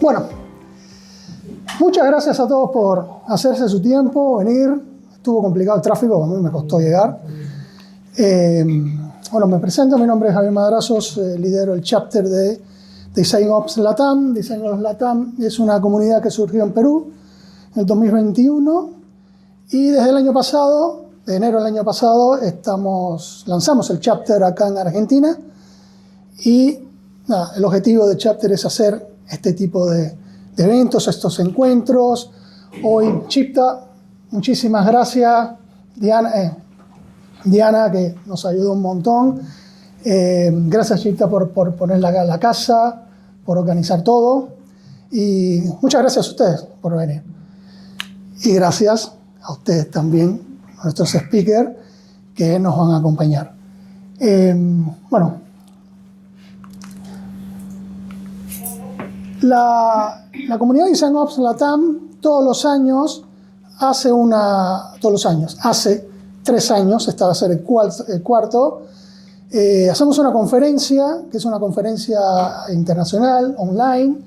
Bueno, muchas gracias a todos por hacerse su tiempo, venir. Estuvo complicado el tráfico, a mí me costó llegar. Bueno, me presento, mi nombre es Javier Madrazos, lidero el chapter de DesignOps Latam. DesignOps Latam es una comunidad que surgió en Perú en el 2021 y desde el año pasado, de enero del año pasado, lanzamos el chapter acá en Argentina y nada, el objetivo del chapter es hacer este tipo de eventos, estos encuentros. Hoy Chipta, muchísimas gracias, Diana, que nos ayudó un montón. Gracias, Chipta, por poner la casa, por organizar todo. Y muchas gracias a ustedes por venir. Y gracias a ustedes también, a nuestros speakers, que nos van a acompañar. Bueno, la comunidad de DesignOps Latam hace 3 años, esta va a ser el cuarto, hacemos una conferencia, que es una conferencia internacional, online,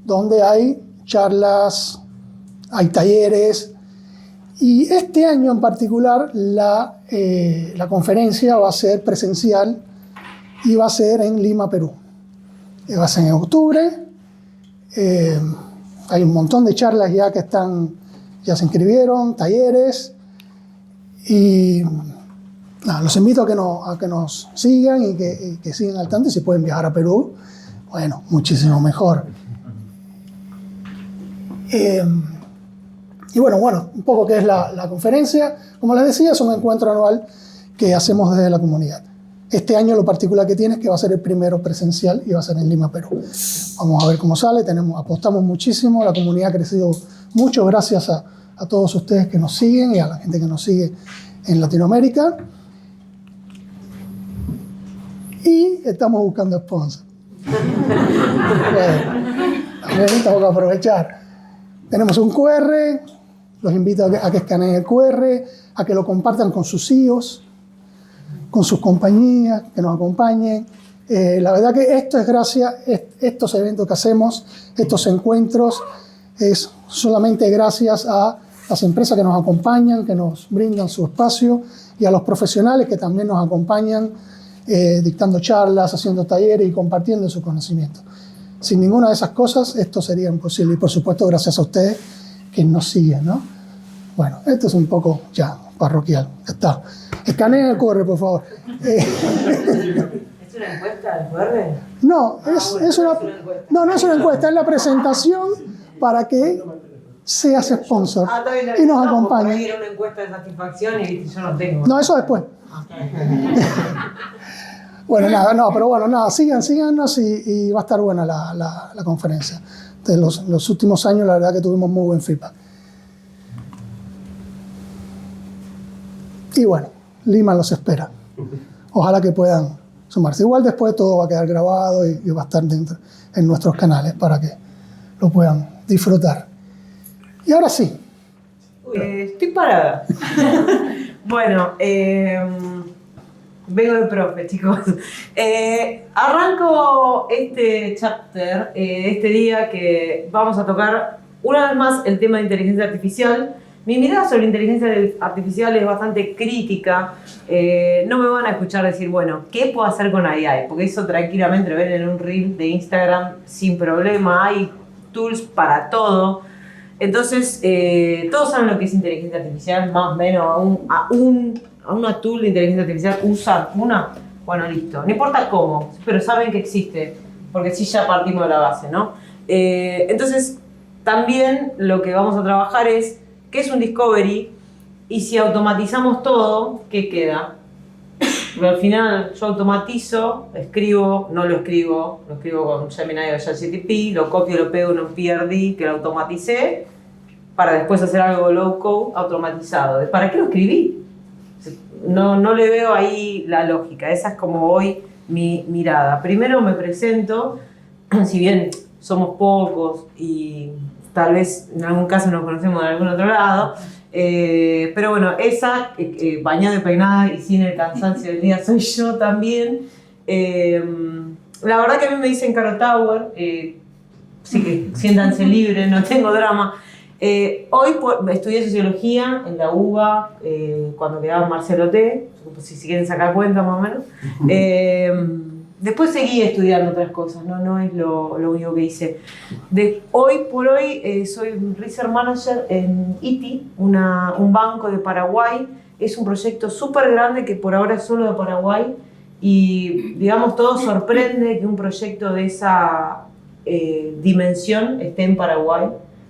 donde hay charlas, hay talleres, y este año en particular la conferencia va a ser presencial y va a ser en Lima, Perú. Va a ser en octubre. Hay un montón de charlas ya se inscribieron, talleres, y nada, los invito a que nos sigan y que sigan al tanto. Y si pueden viajar a Perú, bueno, muchísimo mejor. Y bueno, un poco qué es la conferencia. Como les decía, es un encuentro anual que hacemos desde la comunidad. Este año lo particular que tiene es que va a ser el primero presencial y va a ser en Lima, Perú. Vamos a ver cómo sale. Apostamos muchísimo, la comunidad ha crecido mucho gracias a todos ustedes que nos siguen y a la gente que nos sigue en Latinoamérica. Y estamos buscando sponsors. También tengo que aprovechar. Tenemos un QR, los invito a que escaneen el QR, a que lo compartan con sus CEOs, con sus compañías, que nos acompañen. La verdad que esto es gracias, estos eventos que hacemos, estos encuentros, es solamente gracias a las empresas que nos acompañan, que nos brindan su espacio, y a los profesionales que también nos acompañan dictando charlas, haciendo talleres y compartiendo su conocimiento. Sin ninguna de esas cosas esto sería imposible, y por supuesto gracias a ustedes que nos siguen, ¿no? Bueno, esto es un poco ya parroquial, ya está. Escaneen el QR, por favor. ¿Es una encuesta el QR? No, no es una encuesta, es la presentación para que seas sponsor y nos acompañes. Era una encuesta de satisfacción y yo no tengo. No, eso después. Bueno, nada, síganos y va a estar buena la conferencia. De los últimos años, la verdad que tuvimos muy buen feedback. Y bueno, Lima los espera. Ojalá que puedan sumarse. Igual después todo va a quedar grabado y va a estar en nuestros canales para que lo puedan disfrutar. Y ahora sí. Estoy parada. Bueno, vengo de profe, chicos. Arranco este chapter, este día que vamos a tocar una vez más el tema de inteligencia artificial. Mi mirada sobre inteligencia artificial es bastante crítica. No me van a escuchar decir, bueno, ¿qué puedo hacer con AI? Porque eso tranquilamente lo ven en un reel de Instagram sin problema. Hay tools para todo. Entonces, todos saben lo que es inteligencia artificial, más o menos. A una tool de inteligencia artificial usan una. Bueno, listo. No importa cómo, pero saben que existe. Porque sí, ya partimos de la base, ¿no? Entonces, también lo que vamos a trabajar es qué es un discovery y si automatizamos todo, ¿qué queda? Pero al final yo automatizo, lo escribo con Gemini o ChatGPT, lo copio y lo pego en un PRD que lo automaticé para después hacer algo low code automatizado. ¿Para qué lo escribí? No le veo ahí la lógica. Esa es como hoy mi mirada. Primero me presento, si bien somos pocos y tal vez en algún caso nos conocemos de algún otro lado, pero bueno, esa, bañada y peinada y sin el cansancio del día, soy yo también. La verdad que a mí me dicen Caro Tower, así que siéntanse libres, no tengo drama. Hoy estudié Sociología en la UBA, cuando quedaba Marcelo T, si quieren sacar cuenta más o menos. Después seguí estudiando otras cosas, no es lo único que hice. Hoy por hoy soy Research Manager en ITI, un banco de Paraguay. Es un proyecto súper grande que por ahora es solo de Paraguay y, digamos, todo sorprende que un proyecto de esa dimensión esté en Paraguay,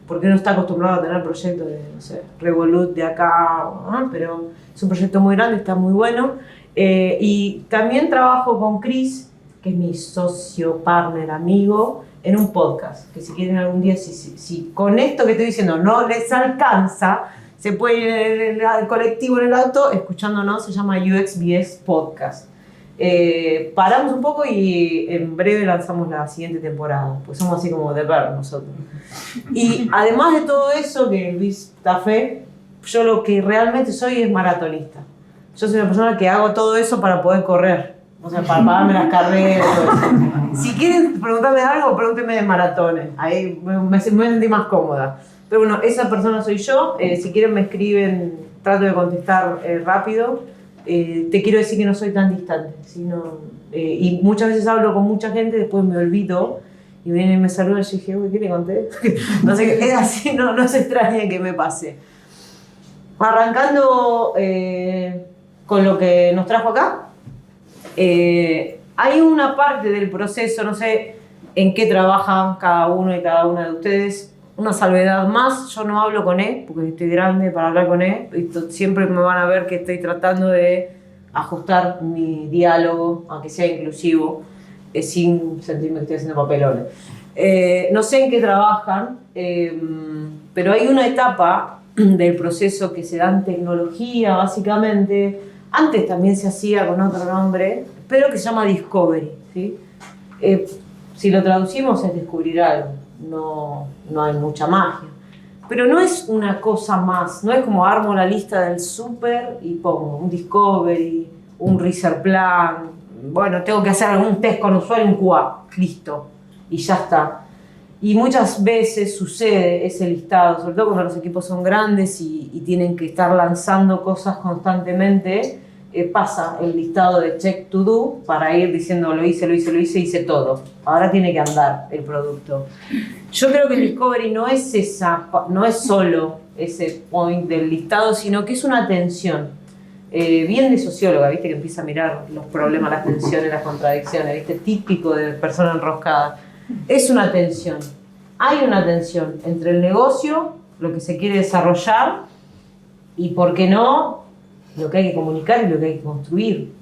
porque uno está acostumbrado a tener proyectos de, no sé, Revolut de acá, pero es un proyecto muy grande, está muy bueno. Y también trabajo con Chris, que es mi socio, partner, amigo, en un podcast, que si quieren algún día, si con esto que estoy diciendo no les alcanza, se puede ir en el colectivo, en el auto, escuchándonos, se llama UXBS Podcast. Paramos un poco y en breve lanzamos la siguiente temporada, pues somos así como de ver nosotros. Y además de todo eso, que Luis da fe, yo lo que realmente soy es maratonista. Yo soy una persona que hago todo eso para poder correr, o sea, para pagarme las carreras, todo eso. Si quieren preguntarme algo, pregúntenme de maratones, ahí me sentí más cómoda. Pero bueno, esa persona soy yo. Si quieren me escriben, trato de contestar rápido. Te quiero decir que no soy tan distante, sino, y muchas veces hablo con mucha gente, después me olvido y vienen y me saludan y yo dije, uy, ¿qué le conté? No sé, es así, no se extraña que me pase. Arrancando con lo que nos trajo acá, hay una parte del proceso, no sé en qué trabajan cada uno y cada una de ustedes. Una salvedad más, yo no hablo con E, porque estoy grande para hablar con E, y siempre me van a ver que estoy tratando de ajustar mi diálogo, aunque sea inclusivo, sin sentirme que estoy haciendo papelones. No sé en qué trabajan, pero hay una etapa del proceso que se da en tecnología, básicamente. Antes también se hacía con otro nombre, pero que se llama Discovery, ¿sí? Si lo traducimos es descubrir algo. No hay mucha magia. Pero no es una cosa más, no es como armo la lista del súper y pongo un Discovery, un Research Plan, bueno, tengo que hacer algún test con usuario en QA, listo, y ya está. Y muchas veces sucede ese listado, sobre todo cuando los equipos son grandes y tienen que estar lanzando cosas constantemente, pasa el listado de check to do para ir diciendo lo hice todo. Ahora tiene que andar el producto. Yo creo que el Discovery no es solo ese point del listado, sino que es una tensión. Bien de socióloga, ¿viste? Que empieza a mirar los problemas, las tensiones, las contradicciones, ¿viste? Típico de persona enroscada. Es una tensión. Hay una tensión entre el negocio, lo que se quiere desarrollar, y, ¿por qué no?, lo que hay que comunicar y lo que hay que construir.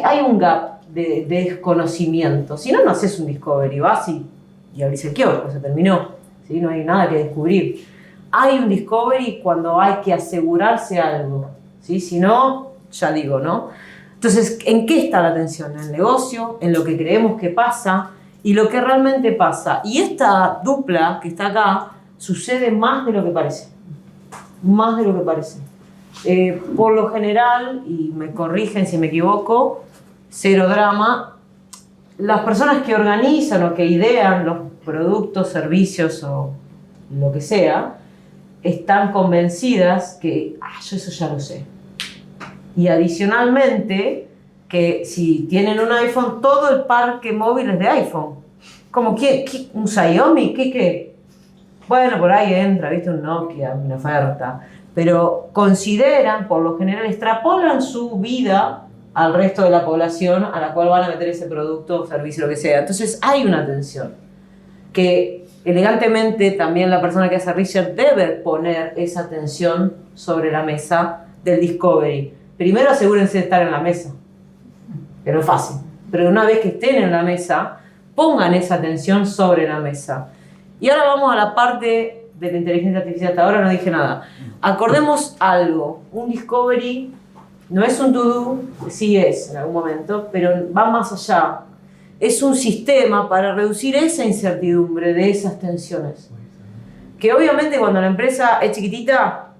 Hay un gap de desconocimiento. Si no, no haces un Discovery, vas y abrís el kiosco, se terminó. ¿Sí? No hay nada que descubrir. Hay un Discovery cuando hay que asegurarse algo. ¿Sí? Si no, ya digo, ¿no? Entonces, ¿en qué está la atención? En el negocio, en lo que creemos que pasa y lo que realmente pasa. Y esta dupla que está acá sucede más de lo que parece. Más de lo que parece. Por lo general, y me corrigen si me equivoco, cero drama, las personas que organizan o que idean los productos, servicios o lo que sea, están convencidas que yo eso ya lo sé. Y adicionalmente, que si tienen un iPhone, todo el parque móvil es de iPhone. Como, ¿un Xiaomi? ¿Qué? Bueno, por ahí entra, ¿viste? Un Nokia, una oferta. Pero consideran, por lo general, extrapolan su vida al resto de la población a la cual van a meter ese producto o servicio, lo que sea. Entonces hay una tensión que elegantemente también la persona que hace research debe poner esa tensión sobre la mesa del Discovery. Primero asegúrense de estar en la mesa, que no es fácil, pero una vez que estén en la mesa, pongan esa tensión sobre la mesa. Y ahora vamos a la parte de la inteligencia artificial. Hasta ahora no dije nada. Acordemos algo, un Discovery no es un to-do, sí es en algún momento, pero va más allá. Es un sistema para reducir esa incertidumbre de esas tensiones. Que obviamente cuando la empresa es chiquitita,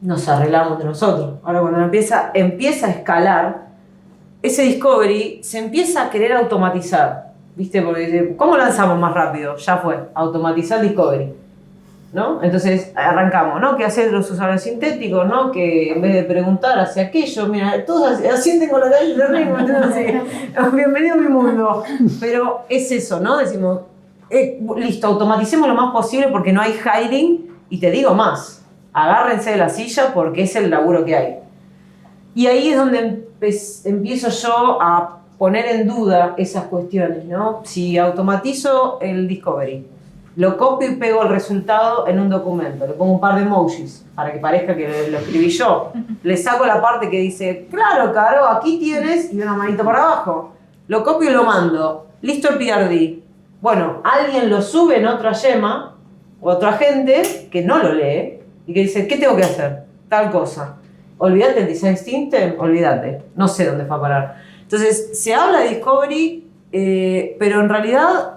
nos arreglamos entre nosotros. Ahora cuando la empieza a escalar, ese Discovery se empieza a querer automatizar. ¿viste? Porque dice, ¿cómo lanzamos más rápido? Ya fue, automatizar Discovery, ¿no? Entonces arrancamos, ¿no? Que hacer los usuarios sintéticos, ¿no? Que en vez de preguntar hacia aquello, mira, todos asienten con la cabeza de ritmo, entonces, bienvenido a mi mundo. Pero es eso, ¿no? Decimos, listo, automaticemos lo más posible porque no hay hiring, y te digo más, agárrense de la silla porque es el laburo que hay. Y ahí es donde empiezo yo a poner en duda esas cuestiones, ¿no? Si automatizo el Discovery, lo copio y pego el resultado en un documento, le pongo un par de emojis para que parezca que lo escribí yo, le saco la parte que dice, claro, Caro, aquí tienes, y una manito para abajo, lo copio y lo mando, listo el PRD. Bueno, alguien lo sube en otra yema, o otra gente que no lo lee, y que dice, ¿qué tengo que hacer? Tal cosa. Olvídate el design system, olvídate, no sé dónde va a parar. Entonces, se habla de Discovery, pero en realidad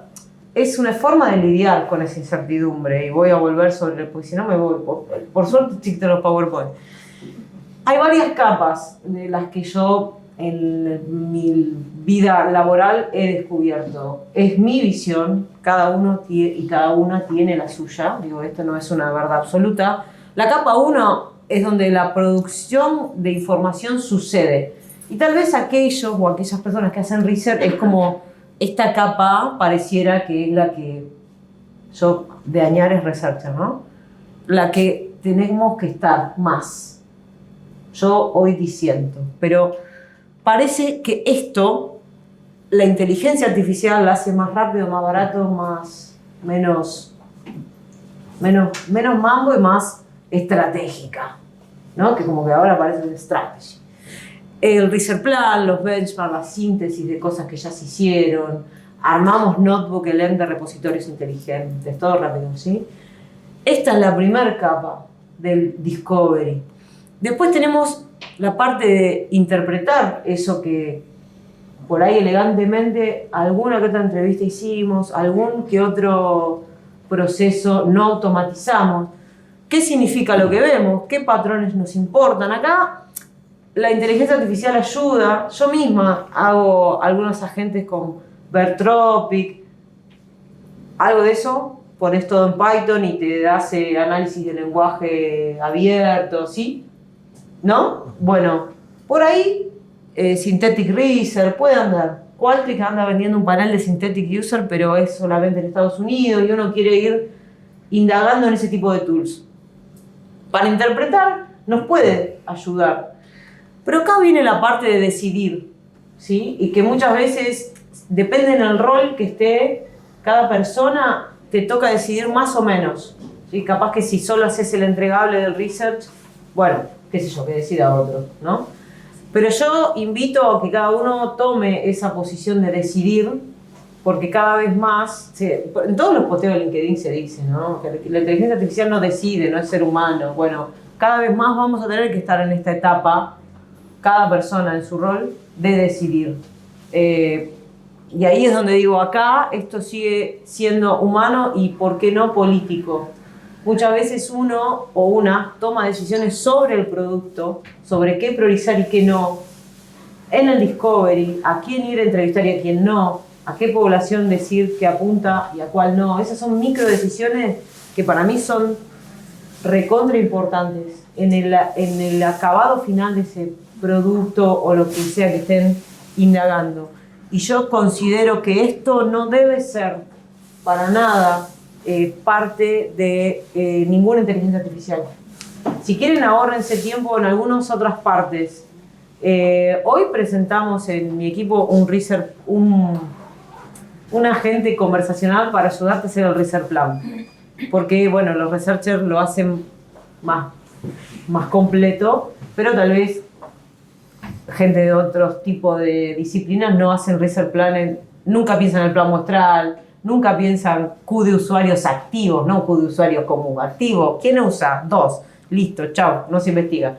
es una forma de lidiar con esa incertidumbre, y voy a volver sobre, porque si no me voy, por suerte existen los PowerPoint. Hay varias capas de las que yo en mi vida laboral he descubierto. Es mi visión, cada uno y cada una tiene la suya, digo, esto no es una verdad absoluta. La capa 1 es donde la producción de información sucede. Y tal vez aquellos o aquellas personas que hacen research es como esta capa pareciera que es la que yo de añar es researcher, ¿no? La que tenemos que estar más. Yo hoy disiento, pero parece que esto, la inteligencia artificial la hace más rápido, más barato, menos mambo y más estratégica, ¿no? Que como que ahora parece una strategy. El research plan, los benchmarks, la síntesis de cosas que ya se hicieron, armamos notebook, el de repositorios inteligentes, todo rápido, ¿sí? Esta es la primera capa del discovery. Después tenemos la parte de interpretar eso que por ahí elegantemente alguna que otra entrevista hicimos, algún que otro proceso no automatizamos. ¿Qué significa lo que vemos? ¿Qué patrones nos importan? Acá la inteligencia artificial ayuda. Yo misma hago algunos agentes con Vertropic, algo de eso, pones todo en Python y te hace análisis de lenguaje abierto, ¿sí? ¿No? Bueno, por ahí Synthetic Research puede andar. Qualtrics anda vendiendo un panel de Synthetic User, pero es solamente en Estados Unidos y uno quiere ir indagando en ese tipo de tools. Para interpretar nos puede ayudar. Pero acá viene la parte de decidir, ¿sí? Y que muchas veces, depende del rol que esté cada persona, te toca decidir más o menos, ¿sí? Capaz que si solo haces el entregable del research, bueno, qué sé yo, que decida otro, ¿no? Pero yo invito a que cada uno tome esa posición de decidir, porque cada vez más, en todos los posteos de LinkedIn se dice, ¿no? Que la inteligencia artificial no decide, no es ser humano. Bueno, cada vez más vamos a tener que estar en esta etapa, cada persona en su rol, de decidir. Y ahí es donde digo, acá esto sigue siendo humano y, ¿por qué no, político? Muchas veces uno o una toma decisiones sobre el producto, sobre qué priorizar y qué no, en el discovery, a quién ir a entrevistar y a quién no, a qué población decir que apunta y a cuál no. Esas son micro decisiones que para mí son recontra importantes en el acabado final de ese producto o lo que sea que estén indagando. Y yo considero que esto no debe ser para nada parte de ninguna inteligencia artificial. Si quieren, ahórrense tiempo en algunas otras partes. Hoy presentamos en mi equipo un agente conversacional para ayudarte a hacer el research plan. Porque, bueno, los researchers lo hacen más completo, pero tal vez gente de otros tipos de disciplinas no hacen research plan, nunca piensan en el plan muestral, nunca piensan Q de usuarios activos, no Q de usuarios común. Activo, ¿quién usa? 2, listo, chao, no se investiga.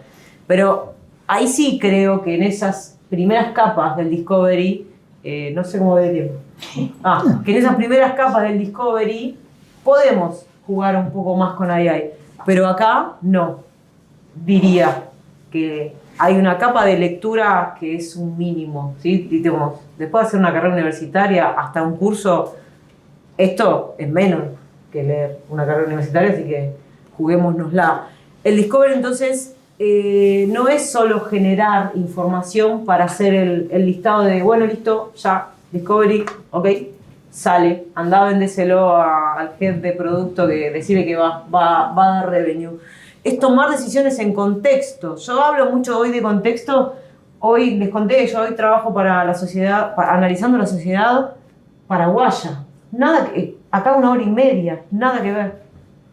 Pero ahí sí creo que en esas primeras capas del discovery, no sé cómo de tiempo, que en esas primeras capas del discovery podemos jugar un poco más con AI, pero acá no, diría que hay una capa de lectura que es un mínimo, ¿sí? Y digamos, después de hacer una carrera universitaria, hasta un curso, esto es menos que leer una carrera universitaria, así que juguémonosla. El Discovery, entonces, no es solo generar información para hacer el listado de, bueno, listo, ya, Discovery, ok, sale, andá, vendéselo al head de producto, que decirle que va a dar revenue. Es tomar decisiones en contexto. Yo hablo mucho hoy de contexto. Hoy les conté que yo hoy trabajo para la sociedad, analizando la sociedad paraguaya. Acá 1 hora y media, nada que ver,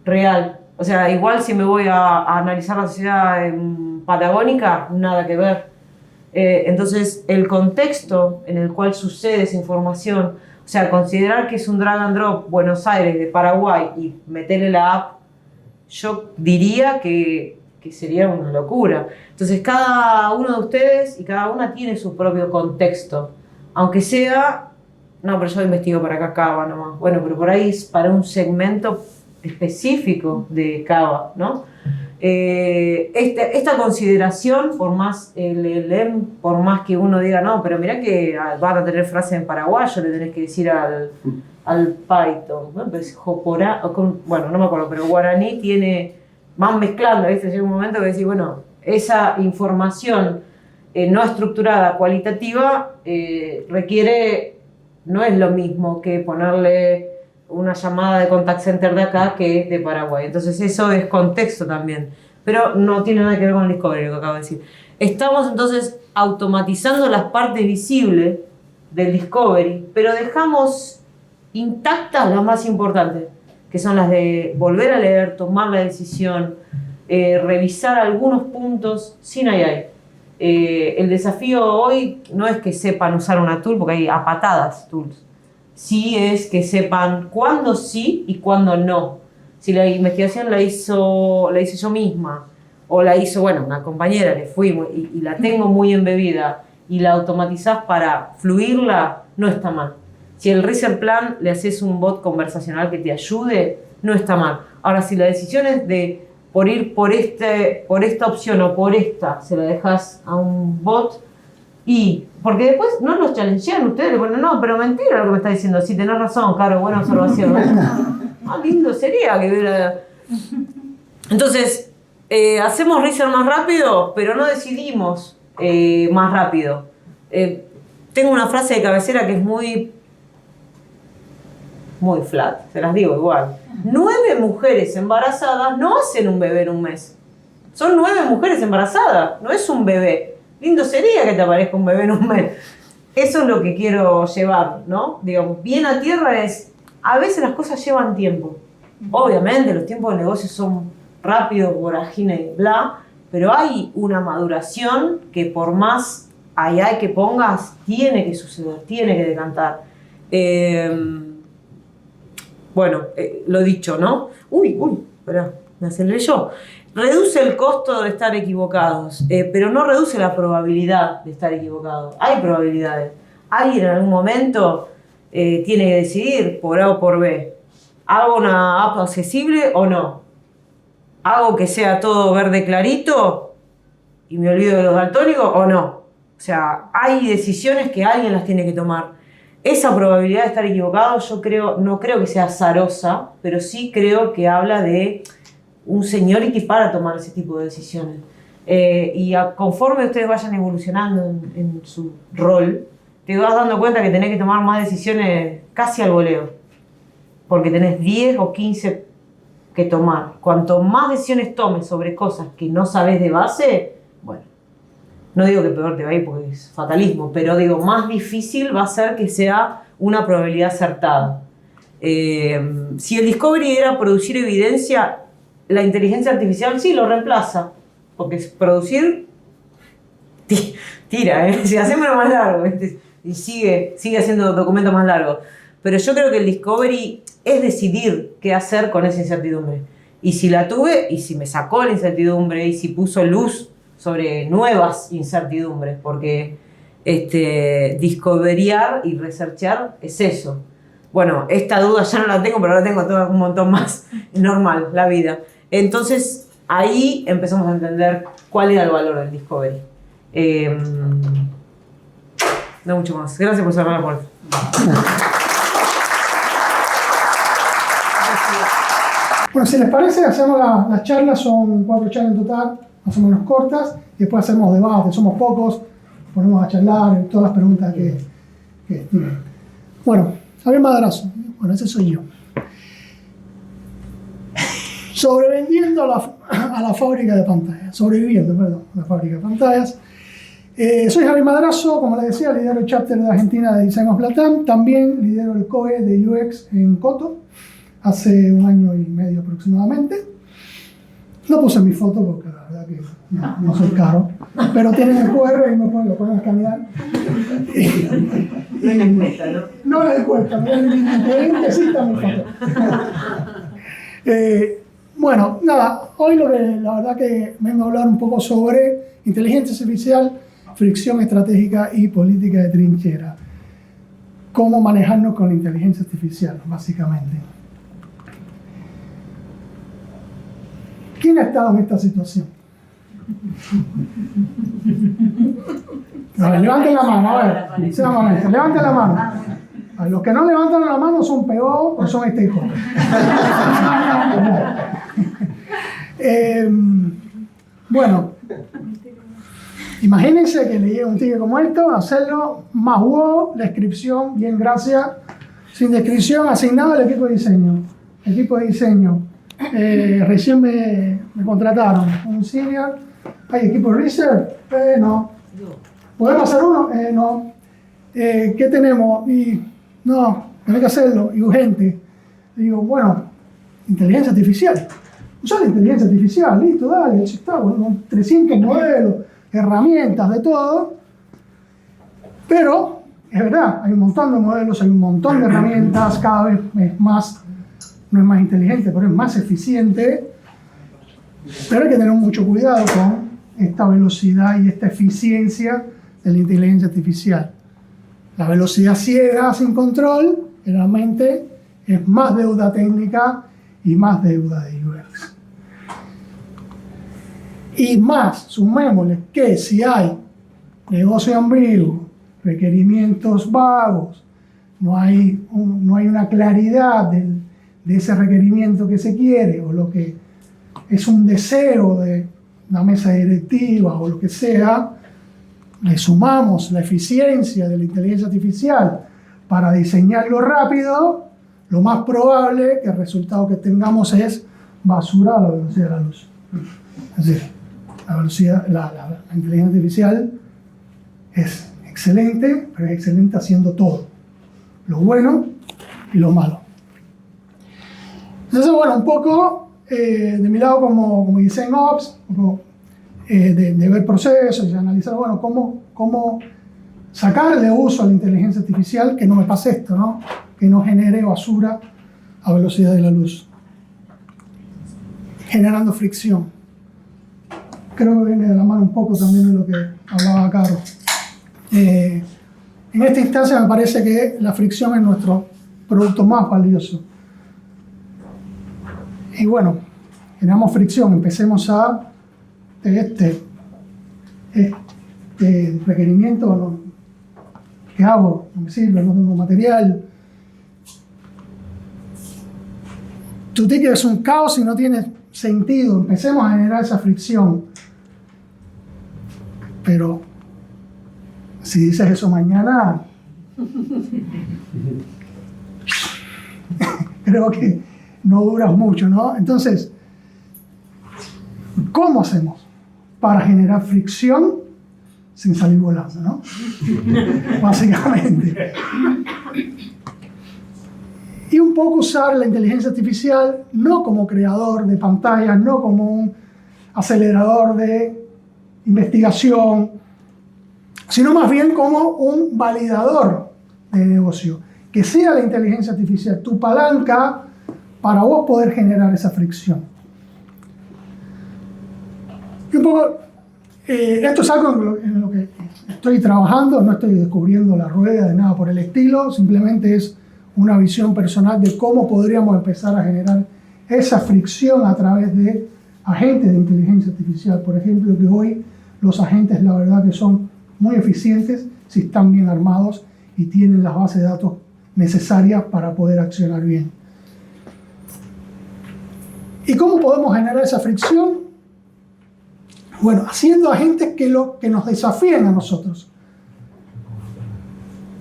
real. O sea, igual si me voy a analizar la sociedad patagónica, nada que ver. Entonces, el contexto en el cual sucede esa información, o sea, considerar que es un drag and drop Buenos Aires de Paraguay y meterle la app, yo diría que sería una locura. Entonces, cada uno de ustedes y cada una tiene su propio contexto. Aunque sea, no, pero yo investigo para Cava nomás. Bueno, pero por ahí es para un segmento específico de Cava, ¿no? Esta consideración, por más por más que uno diga, no, pero mirá que van a tener frases en paraguayo, le tenés que decir al Python, ¿no? Pues, bueno, no me acuerdo, pero guaraní tiene, van mezclando, ¿viste? Llega un momento que decís, bueno, esa información no estructurada, cualitativa, requiere, no es lo mismo que ponerle una llamada de contact center de acá que de Paraguay. Entonces eso es contexto también, pero no tiene nada que ver con el Discovery, lo que acabo de decir. Estamos entonces automatizando las partes visibles del Discovery, pero dejamos intactas las más importantes, que son las de volver a leer, tomar la decisión, revisar algunos puntos sin AI. El desafío hoy no es que sepan usar una tool, porque hay a patadas tools. Sí es que sepan cuándo sí y cuándo no. Si la investigación la hice yo misma, o la hizo, bueno, una compañera, le fui y la tengo muy embebida, y la automatizás para fluirla, no está mal. Si el research plan le haces un bot conversacional que te ayude, no está mal. Ahora, si la decisión es de por ir por esta opción o por esta, se la dejas a un bot, porque después no los challengean ustedes, le ponen, no, pero mentira lo que me está diciendo, sí, tenés razón, claro, buena observación. Más lindo sería que hubiera... Entonces, hacemos research más rápido, pero no decidimos más rápido. Tengo una frase de cabecera que es muy flat, se las digo igual. 9 mujeres embarazadas no hacen un bebé en un mes. Son 9 mujeres embarazadas, no es un bebé. Lindo sería que te aparezca un bebé en un mes. Eso es lo que quiero llevar, ¿no? Digamos, bien a tierra es, a veces las cosas llevan tiempo. Obviamente los tiempos de negocio son rápidos, vorágine, bla, pero hay una maduración que por más AI que pongas, tiene que suceder, tiene que decantar. Bueno, lo dicho, ¿no? Espera, me aceleré yo. Reduce el costo de estar equivocados, pero no reduce la probabilidad de estar equivocados. Hay probabilidades. Alguien en algún momento tiene que decidir por A o por B. ¿Hago una app accesible o no? ¿Hago que sea todo verde clarito y me olvido de los daltónicos o no? O sea, hay decisiones que alguien las tiene que tomar. Esa probabilidad de estar equivocado, no creo que sea azarosa, pero sí creo que habla de un seniority para tomar ese tipo de decisiones. Conforme ustedes vayan evolucionando en su rol, te vas dando cuenta que tenés que tomar más decisiones casi al voleo, porque tenés 10 o 15 que tomar. Cuanto más decisiones tomes sobre cosas que no sabes de base, bueno, no digo que peor te va a ir porque es fatalismo, pero digo, más difícil va a ser que sea una probabilidad acertada. Si el Discovery era producir evidencia, la inteligencia artificial sí lo reemplaza, porque es producir, tira, si hacemos más largo, y sigue haciendo documentos más largos. Pero yo creo que el Discovery es decidir qué hacer con esa incertidumbre. Y si la tuve, y si me sacó la incertidumbre, y si puso luz sobre nuevas incertidumbres, porque discoveryar y researchar es eso. Bueno, esta duda ya no la tengo, pero ahora tengo todo un montón más. Normal, la vida. Entonces, ahí empezamos a entender cuál era el valor del Discovery. No mucho más. Gracias por cerrar la puerta. Bueno, si les parece, hacemos las charlas, son 4 charlas en total, más o menos cortas, y después hacemos debate, somos pocos, ponemos a charlar, todas las preguntas que tienen. Bueno, Javier Madrazo, bueno, ese soy yo. Sobreviviendo a la fábrica de pantallas, a la fábrica de pantallas. Soy Javier Madrazo, como les decía, lidero el chapter de Argentina de Design of Latam, también lidero el COE de UX en Coto, hace 1 año y medio aproximadamente. No puse mi foto porque la verdad que no soy caro, pero tienen el QR y lo pueden escanear. No les cuesta, ¿no? No les cuesta, necesita mi foto. Bueno, nada, hoy la verdad que vengo a hablar un poco sobre inteligencia artificial, fricción estratégica y política de trinchera. Cómo manejarnos con la inteligencia artificial, básicamente. ¿Quién ha estado en esta situación? A ver, levanten la mano, a ver, sinceramente, levanten la mano. A ver, los que no levantan la mano son PO o son stakeholders. Bueno, imagínense que le llega un ticket como esto, hacerlo más wow, descripción, bien, gracias, sin descripción, asignado al equipo de diseño. Equipo de diseño, recién me contrataron, un senior, ¿hay equipo de research? No. ¿Podemos hacer uno? No. ¿Qué tenemos? Y no, tenés que hacerlo, y urgente. Digo, bueno, inteligencia artificial. Usar la inteligencia artificial, listo, dale, está, bueno, 300 modelos, herramientas, de todo. Pero, es verdad, hay un montón de modelos, hay un montón de herramientas, cada vez es más, no es más inteligente, pero es más eficiente. Pero hay que tener mucho cuidado con esta velocidad y esta eficiencia de la inteligencia artificial. La velocidad ciega, sin control, realmente es más deuda técnica y más deuda de UX. Y más, sumémosle que si hay negocio ambiguo, requerimientos vagos, no hay una claridad de ese requerimiento que se quiere, o lo que es un deseo de una mesa directiva o lo que sea, le sumamos la eficiencia de la inteligencia artificial para diseñarlo rápido, lo más probable que el resultado que tengamos es basura a la velocidad de la luz. Es decir, la inteligencia artificial es excelente, pero es excelente haciendo todo, lo bueno y lo malo. Entonces, bueno, un poco de mi lado como Design Ops, de ver procesos y analizar, bueno, cómo sacarle uso a la inteligencia artificial, que no me pase esto, ¿no? Que no genere basura a velocidad de la luz, generando fricción. Creo que viene de la mano un poco también de lo que hablaba Caro. En esta instancia me parece que la fricción es nuestro producto más valioso. Y bueno, generamos fricción, empecemos a este requerimiento, ¿no? ¿Qué hago? No me sirve, no tengo material. Tu ticket es un caos y no tiene sentido. Empecemos a generar esa fricción. Pero si dices eso mañana, creo que no duras mucho, ¿no? Entonces, ¿cómo hacemos para generar fricción sin salir volando, ¿no? Básicamente. Y un poco usar la inteligencia artificial no como creador de pantallas, no como un acelerador de investigación, sino más bien como un validador de negocio. Que sea la inteligencia artificial tu palanca para vos poder generar esa fricción. Y un poco, esto es algo en lo que estoy trabajando, no estoy descubriendo la rueda de nada por el estilo, simplemente es una visión personal de cómo podríamos empezar a generar esa fricción a través de agentes de inteligencia artificial, por ejemplo, que hoy los agentes, la verdad que son muy eficientes si están bien armados y tienen las bases de datos necesarias para poder accionar bien. ¿Y cómo podemos generar esa fricción? Bueno, haciendo agentes que nos desafíen a nosotros,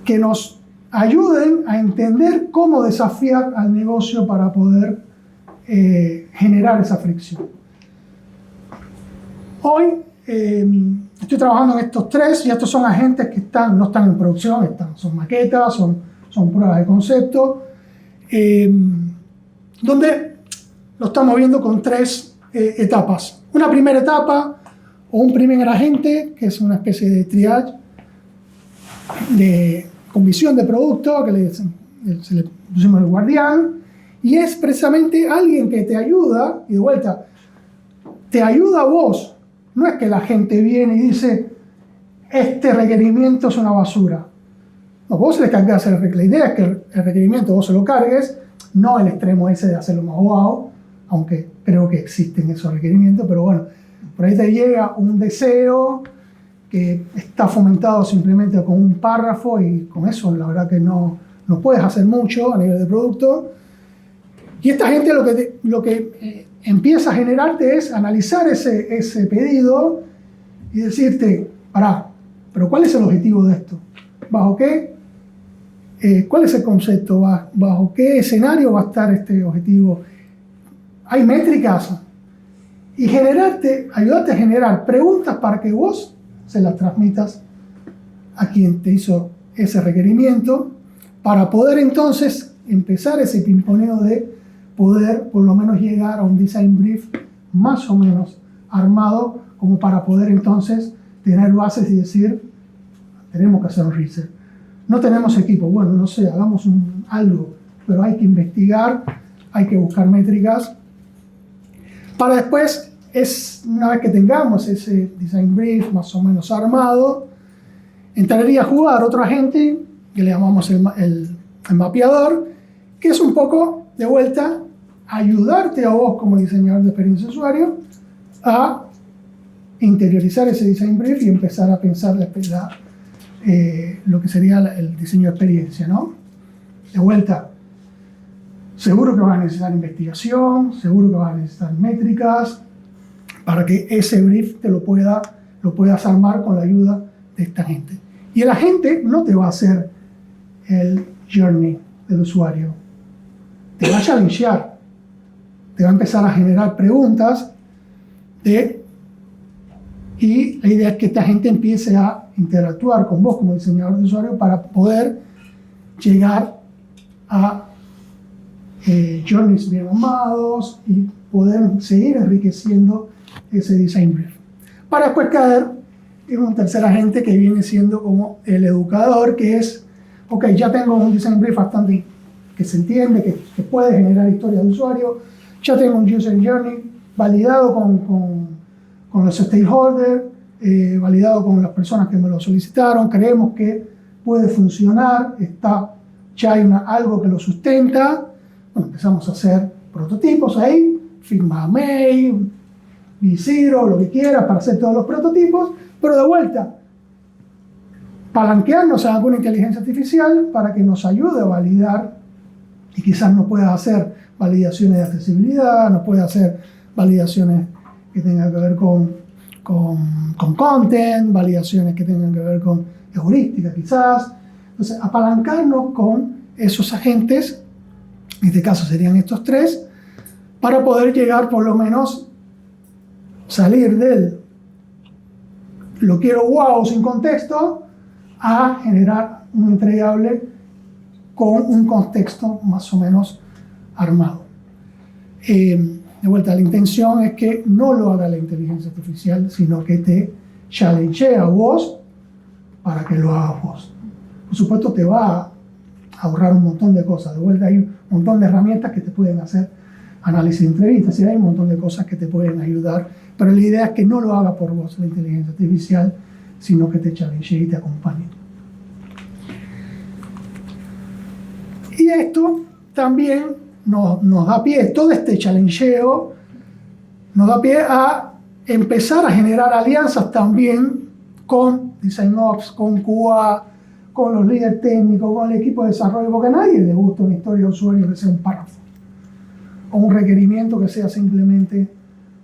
que nos ayuden a entender cómo desafiar al negocio para poder generar esa fricción. Hoy estoy trabajando en estos tres y estos son agentes que no están en producción, son maquetas, son pruebas de concepto, donde lo estamos viendo con tres etapas. Una primera etapa o un primer agente, que es una especie de triage con visión de producto, que se le pusimos el guardián, y es precisamente alguien que te ayuda, y de vuelta, te ayuda a vos. No es que la gente viene y dice, este requerimiento es una basura. No, vos se le cargas el requerimiento. La idea es que el requerimiento vos se lo cargues, no el extremo ese de hacerlo más wow, aunque creo que existen esos requerimientos, pero bueno, por ahí te llega un deseo que está fomentado simplemente con un párrafo y con eso la verdad que no puedes hacer mucho a nivel de producto. Y esta gente lo que empieza a generarte es analizar ese pedido y decirte, pará, pero ¿cuál es el objetivo de esto? ¿Bajo qué? ¿Cuál es el concepto? ¿Bajo qué escenario va a estar este objetivo? ¿Hay métricas? Y ayudarte a generar preguntas para que vos se las transmitas a quien te hizo ese requerimiento, para poder entonces empezar ese pimponeo de poder por lo menos llegar a un design brief más o menos armado, como para poder entonces tener bases y decir, tenemos que hacer un research. No tenemos equipo, bueno, no sé, hagamos algo, pero hay que investigar, hay que buscar métricas, para después, una vez que tengamos ese design brief más o menos armado, entraría a jugar otro agente, que le llamamos el mapeador, que es un poco, de vuelta, ayudarte a vos como diseñador de experiencia de usuario a interiorizar ese design brief y empezar a pensar lo que sería el diseño de experiencia, ¿no? De vuelta, seguro que vas a necesitar investigación, seguro que vas a necesitar métricas, para que ese brief lo puedas armar con la ayuda de esta gente. Y el agente no te va a hacer el journey del usuario, te va a challengear, te va a empezar a generar preguntas y la idea es que esta gente empiece a interactuar con vos como diseñador de usuario para poder llegar a journeys bien armados y poder seguir enriqueciendo ese design brief. Para después caer en un tercer agente que viene siendo como el educador, que es, ok, ya tengo un design brief bastante que se entiende, que puede generar historias de usuario, ya tengo un user journey validado con los stakeholders, validado con las personas que me lo solicitaron, creemos que puede funcionar, ya hay algo que lo sustenta. Bueno, empezamos a hacer prototipos ahí, Figma Mail, V0, lo que quieras para hacer todos los prototipos, pero de vuelta, palanquearnos a alguna inteligencia artificial para que nos ayude a validar y quizás no pueda hacer validaciones de accesibilidad, no pueda hacer validaciones que tengan que ver con content, validaciones que tengan que ver con heurística quizás. Entonces, apalancarnos con esos agentes, en este caso serían estos tres, para poder llegar por lo menos salir del lo quiero wow sin contexto a generar un entregable con un contexto más o menos armado. De vuelta, la intención es que no lo haga la inteligencia artificial, sino que te challengea a vos para que lo hagas vos. Por supuesto, te va a ahorrar un montón de cosas. De vuelta, hay un montón de herramientas que te pueden hacer análisis de entrevistas y hay un montón de cosas que te pueden ayudar, pero la idea es que no lo haga por vos la inteligencia artificial, sino que te challenge y te acompañe. Y esto también nos da pie, todo este challengeo nos da pie a empezar a generar alianzas también con Design Ops, con QA, con los líderes técnicos, con el equipo de desarrollo, porque a nadie le gusta una historia de usuario que sea un párrafo, o un requerimiento que sea simplemente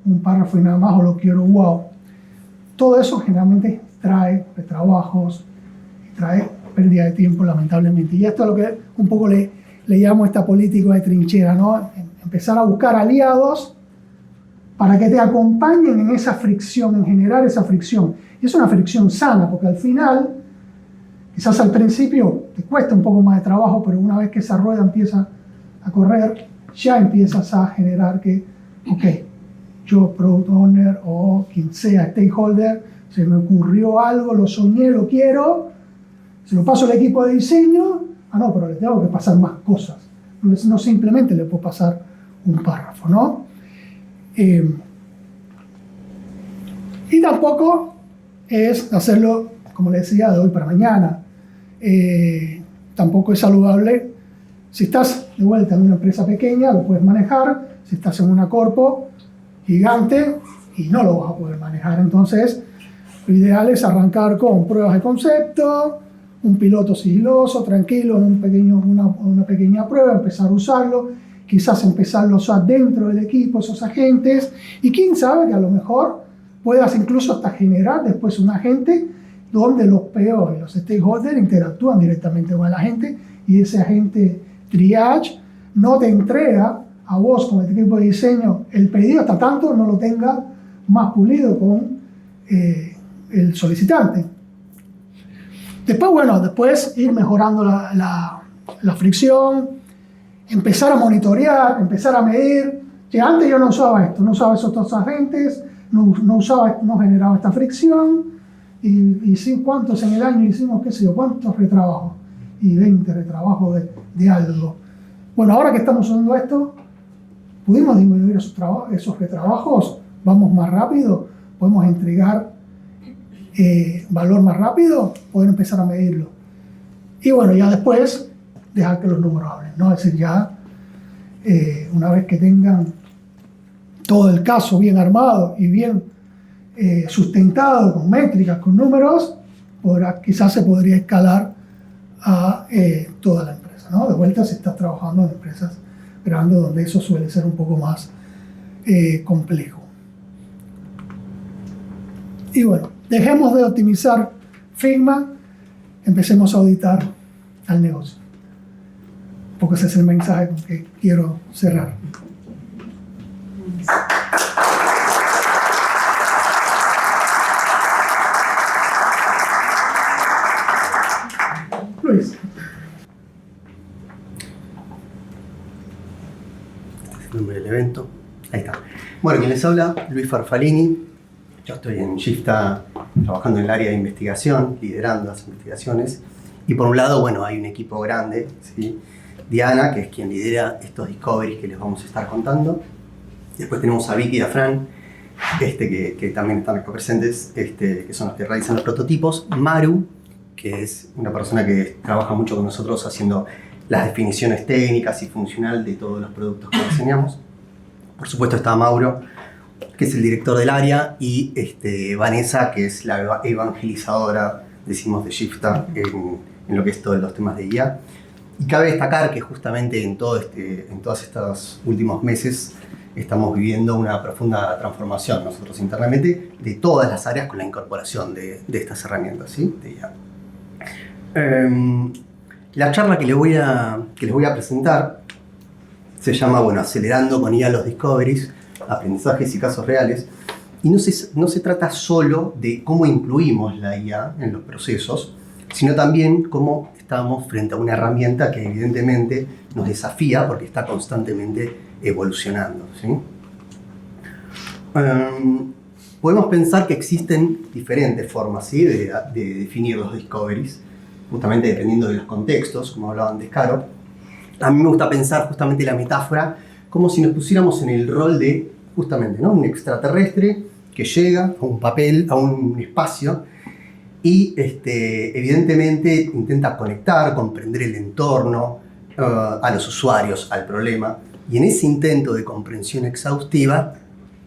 un párrafo y nada más, o lo quiero wow. Todo eso generalmente trae retrabajos, trae pérdida de tiempo, lamentablemente. Y esto es lo que un poco le llamo esta política de trinchera, ¿no? Empezar a buscar aliados para que te acompañen en esa fricción, en generar esa fricción. Y es una fricción sana, porque al final, quizás al principio te cuesta un poco más de trabajo, pero una vez que esa rueda empieza a correr, ya empiezas a generar que, ok, yo, product owner o quien sea, stakeholder, se me ocurrió algo, lo soñé, lo quiero, se lo paso al equipo de diseño, no, pero le tengo que pasar más cosas. No simplemente le puedo pasar un párrafo, ¿no? Y tampoco es hacerlo, como le decía, de hoy para mañana. Tampoco es saludable. Si estás de vuelta en una empresa pequeña, lo puedes manejar. Si estás en una corpo gigante, y no lo vas a poder manejar. Entonces, lo ideal es arrancar con pruebas de concepto, un piloto sigiloso, tranquilo, en una pequeña prueba, empezar a usarlo, quizás empezarlo a usar dentro del equipo, esos agentes, y quién sabe que a lo mejor puedas incluso hasta generar después un agente donde los PO y los stakeholders interactúan directamente con el agente, y ese agente triage no te entrega a vos como el equipo de diseño el pedido hasta tanto no lo tenga más pulido con el solicitante. Después ir mejorando la fricción, empezar a monitorear, empezar a medir. Que antes yo no usaba esto, no usaba esos dos agentes, no generaba esta fricción, y sí, ¿cuántos en el año hicimos? ¿Qué sé yo? ¿Cuántos retrabajos? Y 20 retrabajos de algo. Bueno, ahora que estamos usando esto, pudimos disminuir esos retrabajos, vamos más rápido, podemos entregar valor más rápido, poder empezar a medirlo. Y bueno, ya después, dejar que los números hablen, ¿no? Es decir, ya una vez que tengan todo el caso bien armado y bien sustentado, con métricas, con números, quizás se podría escalar a toda la empresa, ¿no? De vuelta, si estás trabajando en empresas grandes, donde eso suele ser un poco más complejo. Y bueno, dejemos de optimizar Figma, empecemos a auditar al negocio. Un poco ese es el mensaje con que quiero cerrar. Luis. Este es el nombre del evento. Ahí está. Bueno, quien les habla, Luis Farfalini. Yo estoy en Gifta trabajando en el área de investigación, liderando las investigaciones. Y por un lado, bueno, hay un equipo grande, ¿sí? Diana, que es quien lidera estos discoveries que les vamos a estar contando. Después tenemos a Vicky y a Fran, que también están acá presentes, que son los que realizan los prototipos. Maru, que es una persona que trabaja mucho con nosotros haciendo las definiciones técnicas y funcional de todos los productos que diseñamos. Por supuesto está Mauro, que es el director del área, y Vanessa, que es la evangelizadora, decimos, de Gifta en lo que es todos los temas de IA. Y cabe destacar que justamente en todos estos últimos meses estamos viviendo una profunda transformación nosotros internamente de todas las áreas con la incorporación de estas herramientas, ¿sí? De IA. La charla que les voy a presentar se llama, bueno, Acelerando con IA los Discoveries, aprendizajes y casos reales. Y no se trata solo de cómo incluimos la IA en los procesos, sino también cómo estamos frente a una herramienta que evidentemente nos desafía porque está constantemente evolucionando, ¿sí? Podemos pensar que existen diferentes formas, ¿sí? de definir los discoveries, justamente dependiendo de los contextos, como hablaba antes Caro. A mí me gusta pensar justamente la metáfora como si nos pusiéramos en el rol de, justamente, ¿no? Un extraterrestre que llega a un papel, a un espacio, y evidentemente intenta conectar, comprender el entorno, a los usuarios, al problema, y en ese intento de comprensión exhaustiva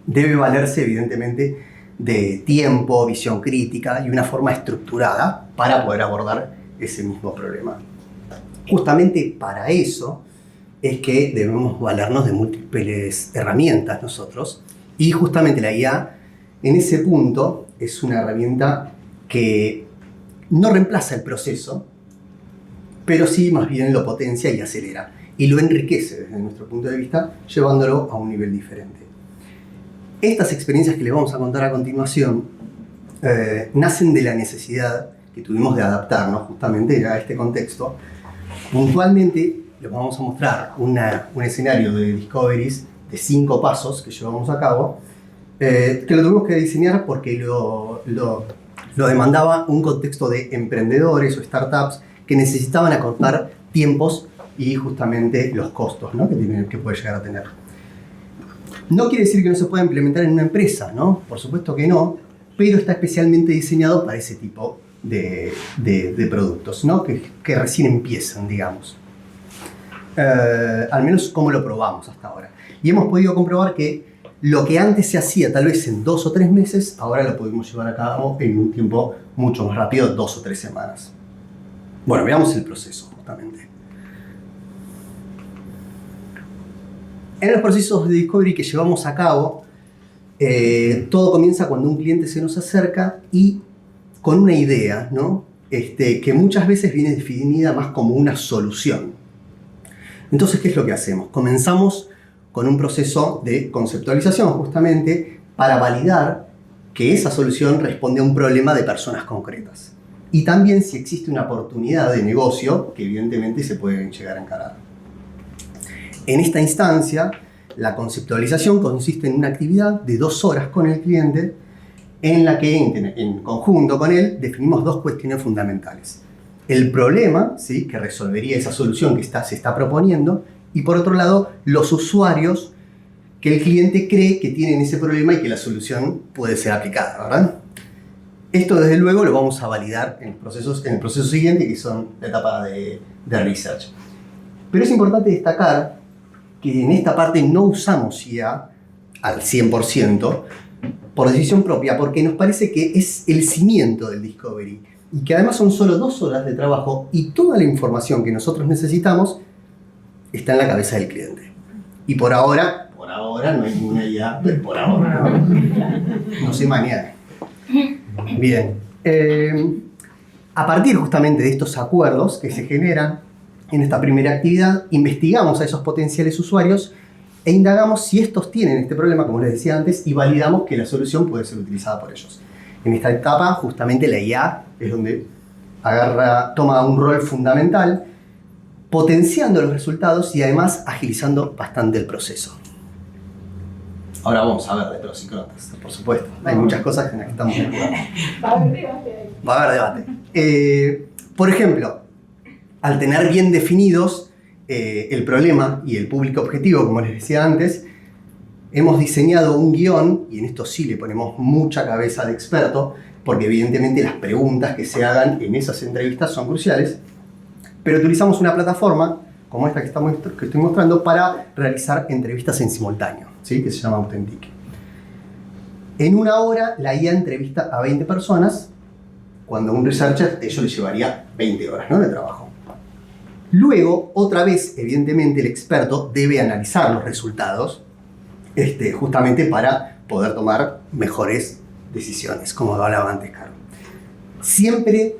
debe valerse evidentemente de tiempo, visión crítica y una forma estructurada para poder abordar ese mismo problema. Justamente para eso es que debemos valernos de múltiples herramientas nosotros, y justamente la IA en ese punto es una herramienta que no reemplaza el proceso, pero sí más bien lo potencia y acelera, y lo enriquece desde nuestro punto de vista, llevándolo a un nivel diferente. Estas experiencias que les vamos a contar a continuación nacen de la necesidad que tuvimos de adaptarnos justamente a este contexto. Puntualmente les vamos a mostrar un escenario de discoveries de 5 pasos que llevamos a cabo, que lo tuvimos que diseñar porque lo demandaba un contexto de emprendedores o startups que necesitaban acortar tiempos y justamente los costos, ¿no?, que puede llegar a tener. No quiere decir que no se pueda implementar en una empresa, ¿no? Por supuesto que no, pero está especialmente diseñado para ese tipo de productos, ¿no?, que recién empiezan, digamos. Al menos como lo probamos hasta ahora. Y hemos podido comprobar que lo que antes se hacía tal vez en 2 o 3 meses, ahora lo podemos llevar a cabo en un tiempo mucho más rápido, 2 o 3 semanas. Bueno, veamos el proceso justamente. En los procesos de discovery que llevamos a cabo, todo comienza cuando un cliente se nos acerca y con una idea, ¿no?, que muchas veces viene definida más como una solución. Entonces, ¿qué es lo que hacemos? Comenzamos con un proceso de conceptualización justamente para validar que esa solución responde a un problema de personas concretas. Y también si existe una oportunidad de negocio que evidentemente se puede llegar a encarar. En esta instancia, la conceptualización consiste en una actividad de 2 horas con el cliente en la que en conjunto con él definimos 2 cuestiones fundamentales. El problema, ¿sí?, que resolvería esa solución que se está proponiendo, y por otro lado, los usuarios que el cliente cree que tienen ese problema y que la solución puede ser aplicada, ¿verdad? Esto desde luego lo vamos a validar en el proceso siguiente, que son la etapa de research. Pero es importante destacar que en esta parte no usamos IA al 100% por decisión propia, porque nos parece que es el cimiento del discovery y que además son solo 2 horas de trabajo y toda la información que nosotros necesitamos está en la cabeza del cliente. Y por ahora no hay ninguna IA, por ahora, no sé mañana. Bien, a partir justamente de estos acuerdos que se generan en esta primera actividad, investigamos a esos potenciales usuarios e indagamos si estos tienen este problema, como les decía antes, y validamos que la solución puede ser utilizada por ellos. En esta etapa, justamente la IA es donde toma un rol fundamental, potenciando los resultados y además agilizando bastante el proceso. Ahora vamos a ver de pros y contras, por supuesto. Hay muchas cosas en las que estamos de acuerdo. Va a haber debate. Por ejemplo, al tener bien definidos el problema y el público objetivo, como les decía antes, hemos diseñado un guión, y en esto sí le ponemos mucha cabeza de experto, porque evidentemente las preguntas que se hagan en esas entrevistas son cruciales, pero utilizamos una plataforma como esta que estoy mostrando para realizar entrevistas en simultáneo, ¿sí?, que se llama Authentic. En 1 hora la IA entrevista a 20 personas, cuando un researcher ello le llevaría 20 horas, ¿no?, de trabajo. Luego, otra vez, evidentemente, el experto debe analizar los resultados justamente para poder tomar mejores decisiones, como hablaba antes, Caro. Siempre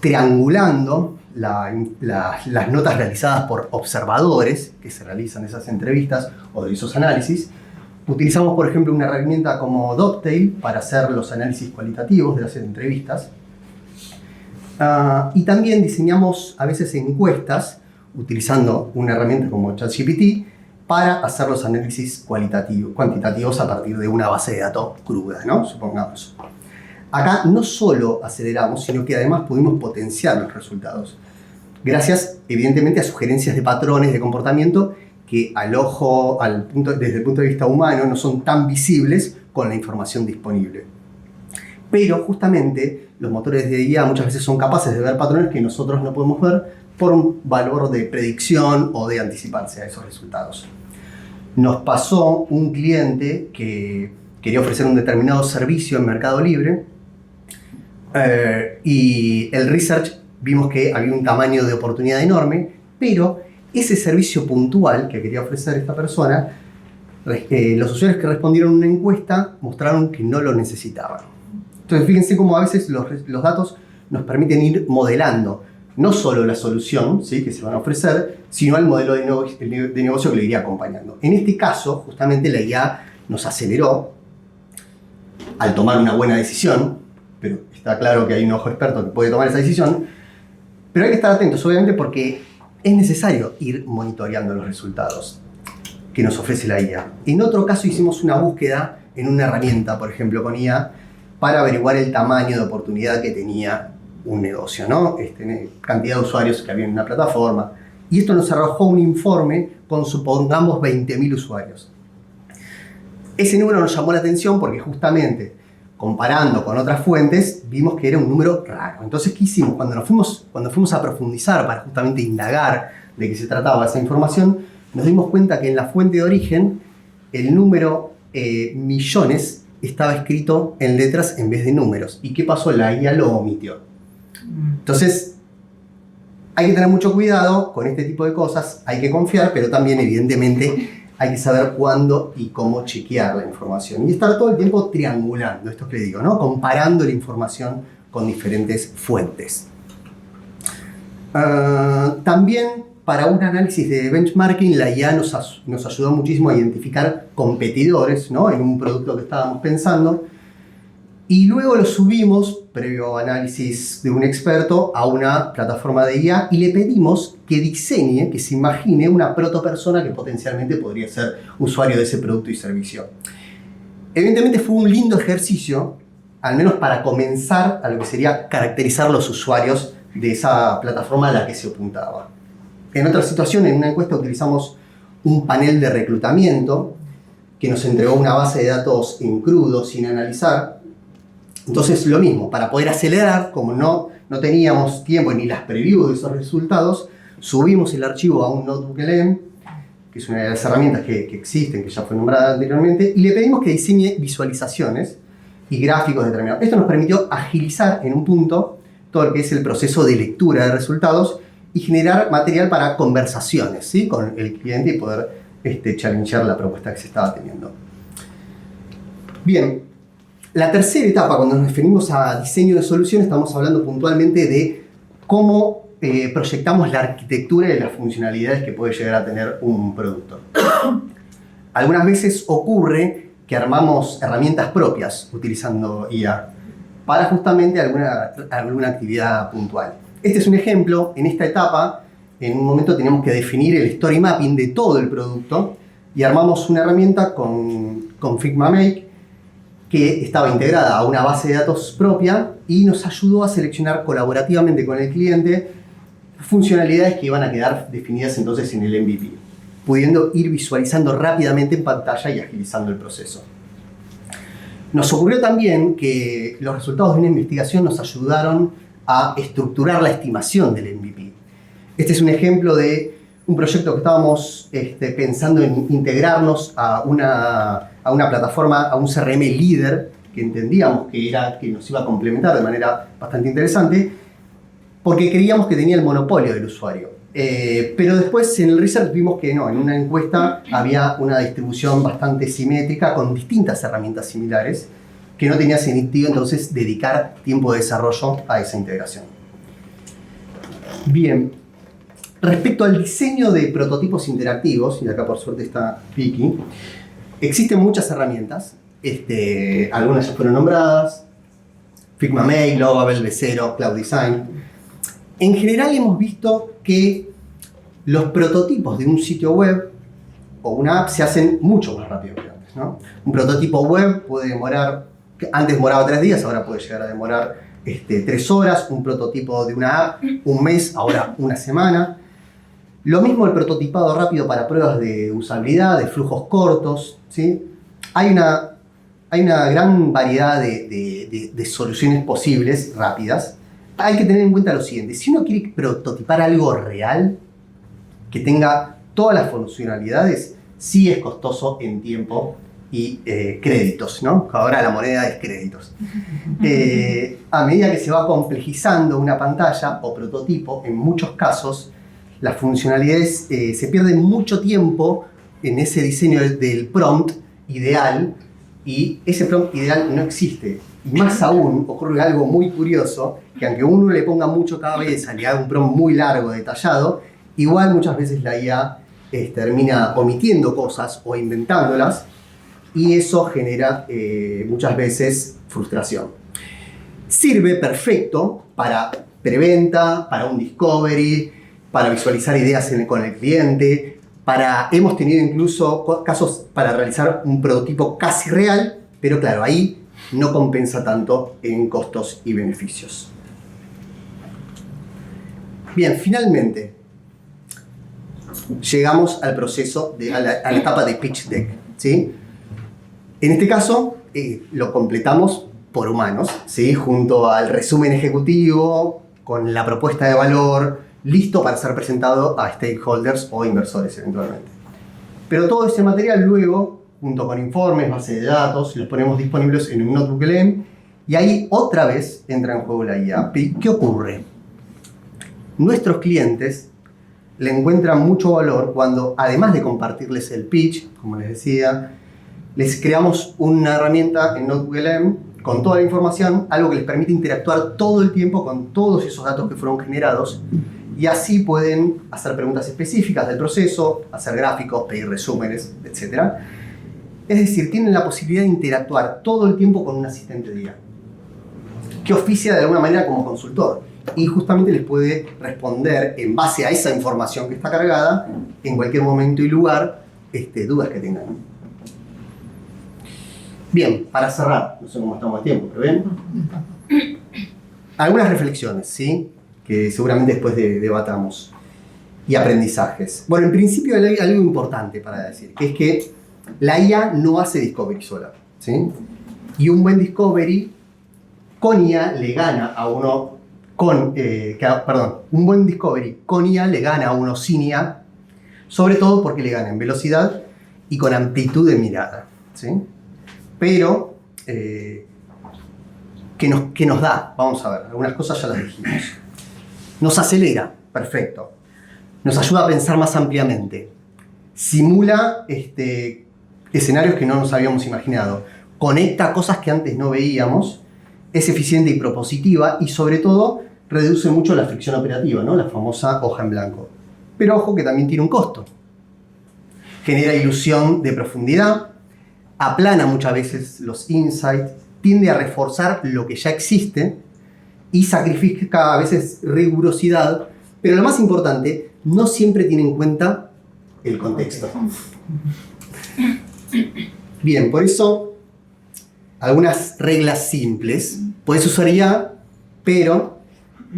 triangulando las notas realizadas por observadores que se realizan esas entrevistas o de esos análisis. Utilizamos, por ejemplo, una herramienta como Dovetail para hacer los análisis cualitativos de las entrevistas. Y también diseñamos a veces encuestas utilizando una herramienta como ChatGPT para hacer los análisis cuantitativos a partir de una base de datos cruda, ¿no?, supongamos. Acá no solo aceleramos, sino que además pudimos potenciar los resultados, gracias evidentemente a sugerencias de patrones de comportamiento que desde el punto de vista humano no son tan visibles con la información disponible. Pero justamente los motores de IA muchas veces son capaces de ver patrones que nosotros no podemos ver por un valor de predicción o de anticiparse a esos resultados. Nos pasó un cliente que quería ofrecer un determinado servicio en Mercado Libre, y el research vimos que había un tamaño de oportunidad enorme, pero ese servicio puntual que quería ofrecer esta persona, los usuarios que respondieron a una encuesta mostraron que no lo necesitaban. Entonces fíjense cómo a veces los datos nos permiten ir modelando no solo la solución, ¿sí?, que se van a ofrecer, sino el modelo de negocio que lo iría acompañando. En este caso, justamente la IA nos aceleró al tomar una buena decisión, pero está claro que hay un ojo experto que puede tomar esa decisión, pero hay que estar atentos, obviamente, porque es necesario ir monitoreando los resultados que nos ofrece la IA. En otro caso hicimos una búsqueda en una herramienta, por ejemplo, con IA, para averiguar el tamaño de oportunidad que tenía un negocio, ¿no? Cantidad de usuarios que había en una plataforma. Y esto nos arrojó un informe con, supongamos, 20.000 usuarios. Ese número nos llamó la atención porque justamente, comparando con otras fuentes, vimos que era un número raro. Entonces, ¿qué hicimos? Cuando fuimos a profundizar para justamente indagar de qué se trataba esa información, nos dimos cuenta que en la fuente de origen el número millones estaba escrito en letras en vez de números. ¿Y qué pasó? La IA lo omitió. Entonces, hay que tener mucho cuidado con este tipo de cosas, hay que confiar, pero también, evidentemente, hay que saber cuándo y cómo chequear la información. Y estar todo el tiempo triangulando, esto que le digo, ¿no? Comparando la información con diferentes fuentes. También, para un análisis de benchmarking, la IA nos ayudó muchísimo a identificar competidores, ¿no?, en un producto que estábamos pensando. Y luego lo subimos, previo análisis de un experto, a una plataforma de IA y le pedimos que diseñe, que se imagine una protopersona que potencialmente podría ser usuario de ese producto y servicio. Evidentemente fue un lindo ejercicio, al menos para comenzar a lo que sería caracterizar los usuarios de esa plataforma a la que se apuntaba. En otra situación, en una encuesta, utilizamos un panel de reclutamiento que nos entregó una base de datos en crudo, sin analizar. Entonces, lo mismo, para poder acelerar, como no teníamos tiempo ni las previews de esos resultados, subimos el archivo a un NotebookLM, que es una de las herramientas que existen, que ya fue nombrada anteriormente, y le pedimos que diseñe visualizaciones y gráficos determinados. Esto nos permitió agilizar en un punto todo lo que es el proceso de lectura de resultados y generar material para conversaciones, ¿sí?, con el cliente y poder challengear la propuesta que se estaba teniendo. Bien. La tercera etapa, cuando nos referimos a diseño de soluciones, estamos hablando puntualmente de cómo proyectamos la arquitectura y las funcionalidades que puede llegar a tener un producto. Algunas veces ocurre que armamos herramientas propias utilizando IA para justamente alguna actividad puntual. Este es un ejemplo. En esta etapa, en un momento teníamos que definir el story mapping de todo el producto y armamos una herramienta con Figma Make que estaba integrada a una base de datos propia y nos ayudó a seleccionar colaborativamente con el cliente funcionalidades que iban a quedar definidas entonces en el MVP, pudiendo ir visualizando rápidamente en pantalla y agilizando el proceso. Nos ocurrió también que los resultados de una investigación nos ayudaron a estructurar la estimación del MVP. Este es un ejemplo de un proyecto que estábamos pensando en integrarnos a una plataforma, a un CRM líder, que entendíamos que nos iba a complementar de manera bastante interesante, porque creíamos que tenía el monopolio del usuario. Pero después en el research vimos que no, en una encuesta había una distribución bastante simétrica con distintas herramientas similares, que no tenía sentido entonces dedicar tiempo de desarrollo a esa integración. Bien. Respecto al diseño de prototipos interactivos, y acá por suerte está Vicky, existen muchas herramientas, algunas ya fueron nombradas, Figma Make, Lovable, V0, Cloud Design. En general hemos visto que los prototipos de un sitio web o una app se hacen mucho más rápido que antes, ¿no? Un prototipo web puede demorar, antes demoraba 3 días, ahora puede llegar a demorar 3 horas, un prototipo de una app, un mes, ahora una semana. Lo mismo el prototipado rápido para pruebas de usabilidad, de flujos cortos, ¿sí? Hay una gran variedad de soluciones posibles, rápidas. Hay que tener en cuenta lo siguiente: si uno quiere prototipar algo real, que tenga todas las funcionalidades, sí es costoso en tiempo y créditos, ¿no? Ahora la moneda es créditos. A medida que se va complejizando una pantalla o prototipo, en muchos casos, las funcionalidades se pierden mucho tiempo en ese diseño del prompt ideal, y ese prompt ideal no existe. Y más aún, ocurre algo muy curioso, que aunque uno le ponga mucho cabeza, le haga un prompt muy largo, detallado, igual muchas veces la IA termina omitiendo cosas o inventándolas, y eso genera muchas veces frustración. Sirve perfecto para preventa, para un discovery, para visualizar ideas con el cliente, hemos tenido incluso casos para realizar un prototipo casi real, pero claro, ahí no compensa tanto en costos y beneficios. Bien, finalmente llegamos al proceso, a la etapa de pitch deck, ¿sí? En este caso lo completamos por humanos, ¿sí? Junto al resumen ejecutivo, con la propuesta de valor, listo para ser presentado a stakeholders o inversores eventualmente. Pero todo ese material luego, junto con informes, base de datos, los ponemos disponibles en un notebook LM, y ahí otra vez entra en juego la IA. ¿Qué ocurre? Nuestros clientes le encuentran mucho valor cuando, además de compartirles el pitch, como les decía, les creamos una herramienta en Notebook LM con toda la información, algo que les permite interactuar todo el tiempo con todos esos datos que fueron generados, y así pueden hacer preguntas específicas del proceso, hacer gráficos, pedir resúmenes, etc. Es decir, tienen la posibilidad de interactuar todo el tiempo con un asistente de IA, que oficia de alguna manera como consultor, y justamente les puede responder en base a esa información que está cargada en cualquier momento y lugar dudas que tengan. Bien, para cerrar, no sé cómo estamos de tiempo, pero bien. Algunas reflexiones, ¿sí? Que seguramente después debatamos. Y aprendizajes. Bueno, en principio hay algo importante para decir, que es que la IA no hace discovery sola, ¿sí? Y un buen discovery con IA le gana a uno un buen discovery con IA le gana a uno sin IA, sobre todo porque le gana en velocidad y con amplitud de mirada, ¿sí? Pero, ¿qué nos da? Vamos a ver, algunas cosas ya las dijimos. Nos acelera, perfecto. Nos ayuda a pensar más ampliamente. Simula escenarios que no nos habíamos imaginado. Conecta cosas que antes no veíamos. Es eficiente y propositiva, y sobre todo reduce mucho la fricción operativa, ¿no? La famosa hoja en blanco. Pero ojo que también tiene un costo. Genera ilusión de profundidad, aplana muchas veces los insights, tiende a reforzar lo que ya existe y sacrifica a veces rigurosidad, pero lo más importante, no siempre tiene en cuenta el contexto. Bien, por eso, algunas reglas simples. Puedes usar IA, pero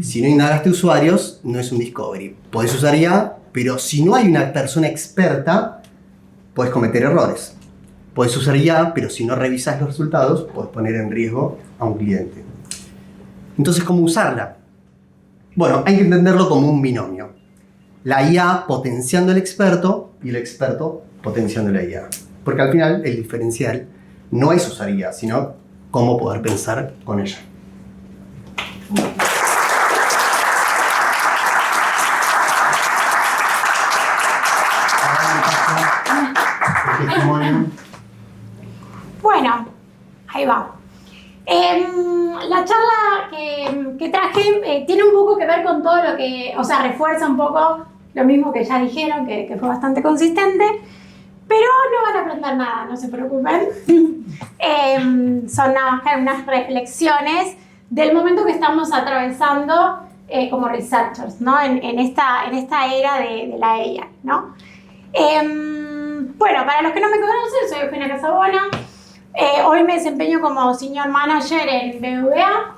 si no indagaste usuarios, no es un discovery. Puedes usar IA, pero si no hay una persona experta, puedes cometer errores. Puedes usar IA, pero si no revisas los resultados, puedes poner en riesgo a un cliente. Entonces, ¿cómo usarla? Bueno, hay que entenderlo como un binomio. La IA potenciando al experto y el experto potenciando la IA. Porque al final el diferencial no es usar IA, sino cómo poder pensar con ella. Bueno, ahí va. La charla que traje tiene un poco que ver con todo lo que, o sea, refuerza un poco lo mismo que ya dijeron, que fue bastante consistente, pero no van a aprender nada, no se preocupen. Son nada más que unas reflexiones del momento que estamos atravesando como researchers, ¿no? en esta era de la AI, ¿no? Bueno, para los que no me conocen, soy Eugenia Casabona. Hoy me desempeño como Senior Manager en BBVA,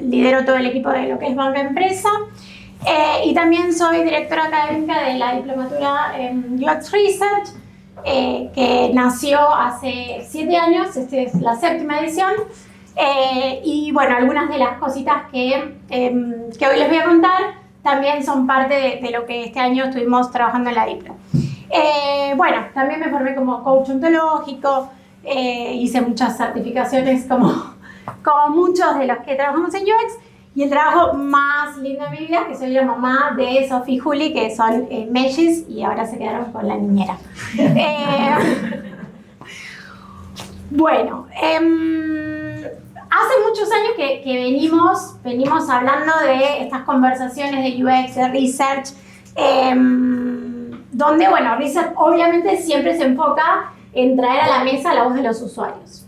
lidero todo el equipo de lo que es banca empresa, y también soy directora académica de la diplomatura en UX Research, que nació hace 7 años, esta es la 7ª edición, y bueno, algunas de las cositas que hoy les voy a contar también son parte de lo que este año estuvimos trabajando en la Diplo. Bueno, también me formé como coach ontológico, hice muchas certificaciones como muchos de los que trabajamos en UX, y el trabajo más lindo de mi vida es que soy la mamá de Sofía y Juli, que son mellis y ahora se quedaron con la niñera. Bueno, hace muchos años que venimos hablando de estas conversaciones de UX, de research, donde, bueno, research obviamente siempre se enfoca en traer a la mesa la voz de los usuarios.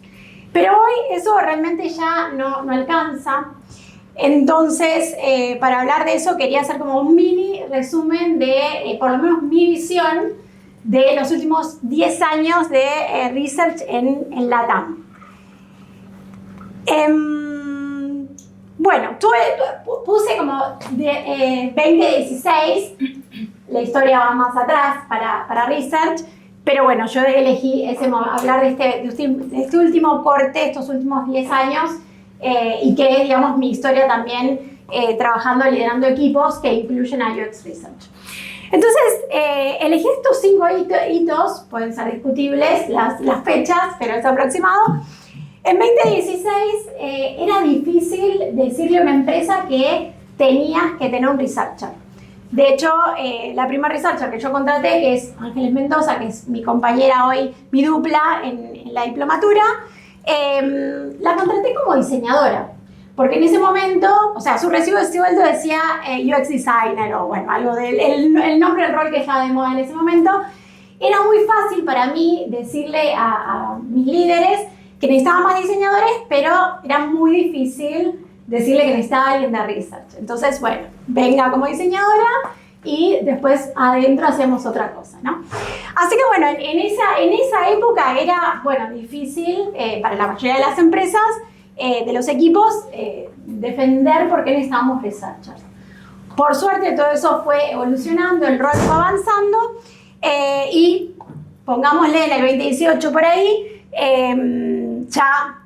Pero hoy eso realmente ya no alcanza. Entonces, para hablar de eso quería hacer como un mini resumen de, por lo menos, mi visión de los últimos 10 años de research en LATAM. Bueno, puse como de 2016, la historia va más atrás para research, pero bueno, yo elegí hablar de este último corte, estos últimos 10 años, y que es, digamos, mi historia también liderando equipos que incluyen a UX Research. Entonces, elegí estos 5 hitos, pueden ser discutibles las fechas, pero es aproximado. En 2016 era difícil decirle a una empresa que tenías que tener un researcher. De hecho, la primera researcher que yo contraté, que es Ángeles Mendoza, que es mi compañera hoy, mi dupla en la diplomatura, la contraté como diseñadora. Porque en ese momento, o sea, su recibo de sueldo decía UX Designer o bueno, algo el nombre del rol que estaba de moda en ese momento. Era muy fácil para mí decirle a mis líderes que necesitaban más diseñadores, pero era muy difícil decirle que necesitaba alguien de research. Entonces, bueno, venga como diseñadora y después adentro hacemos otra cosa, ¿no? Así que bueno, en esa época era, bueno, difícil para la mayoría de las empresas, de los equipos, defender por qué necesitábamos researchers. Por suerte todo eso fue evolucionando, el rol fue avanzando y pongámosle en el 2018 por ahí, ya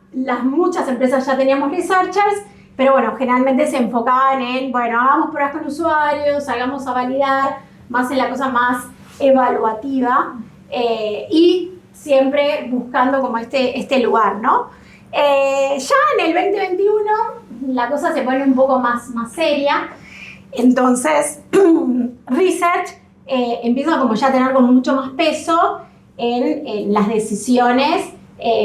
muchas empresas ya teníamos researchers, pero bueno, generalmente se enfocaban en, bueno, hagamos pruebas con usuarios, hagamos a validar, más en la cosa más evaluativa y siempre buscando como este lugar, ¿no? Ya en el 2021 la cosa se pone un poco más seria, entonces research empieza como ya a tener como mucho más peso en las decisiones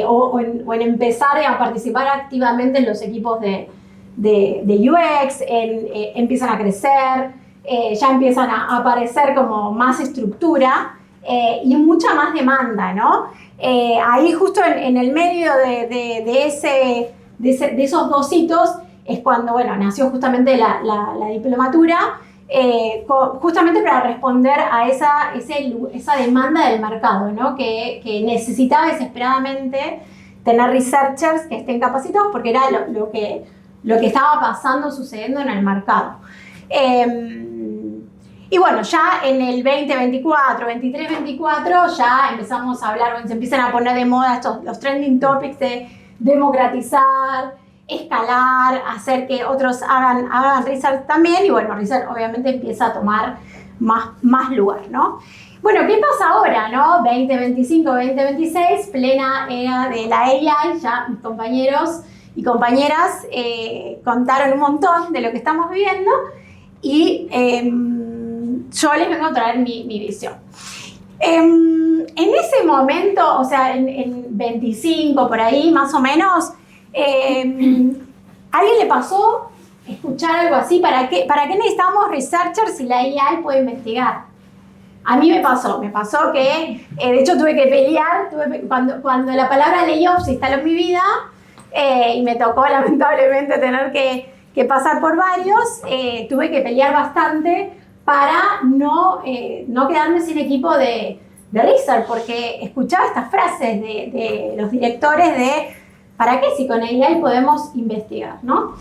o en empezar a participar activamente en los equipos de UX, empiezan a crecer, ya empiezan a aparecer como más estructura y mucha más demanda, ¿no? Ahí justo en el medio de esos dos hitos es cuando, bueno, nació justamente la diplomatura, justamente para responder a esa demanda del mercado, ¿no? Que necesitaba desesperadamente tener researchers que estén capacitados porque era lo que estaba sucediendo en el mercado. Y bueno, ya en el 2024, 23-24, ya empezamos a hablar, se empiezan a poner de moda los trending topics de democratizar, escalar, hacer que otros hagan research también, y bueno, research obviamente empieza a tomar más lugar, ¿no? Bueno, ¿qué pasa ahora, no? 2025, 2026, plena era de la AI, ya mis compañeros y compañeras contaron un montón de lo que estamos viviendo y yo les vengo a traer mi visión. En ese momento, o sea, en 25 por ahí más o menos, ¿a alguien le pasó escuchar algo así? ¿Para qué necesitamos researchers si la AI puede investigar? A mí me pasó que, de hecho tuve que pelear, cuando la palabra layoff se instaló en mi vida, y me tocó lamentablemente tener que pasar por varios, tuve que pelear bastante para no quedarme sin equipo de research, porque escuchaba estas frases de los directores de ¿para qué si con AI podemos investigar, ¿no?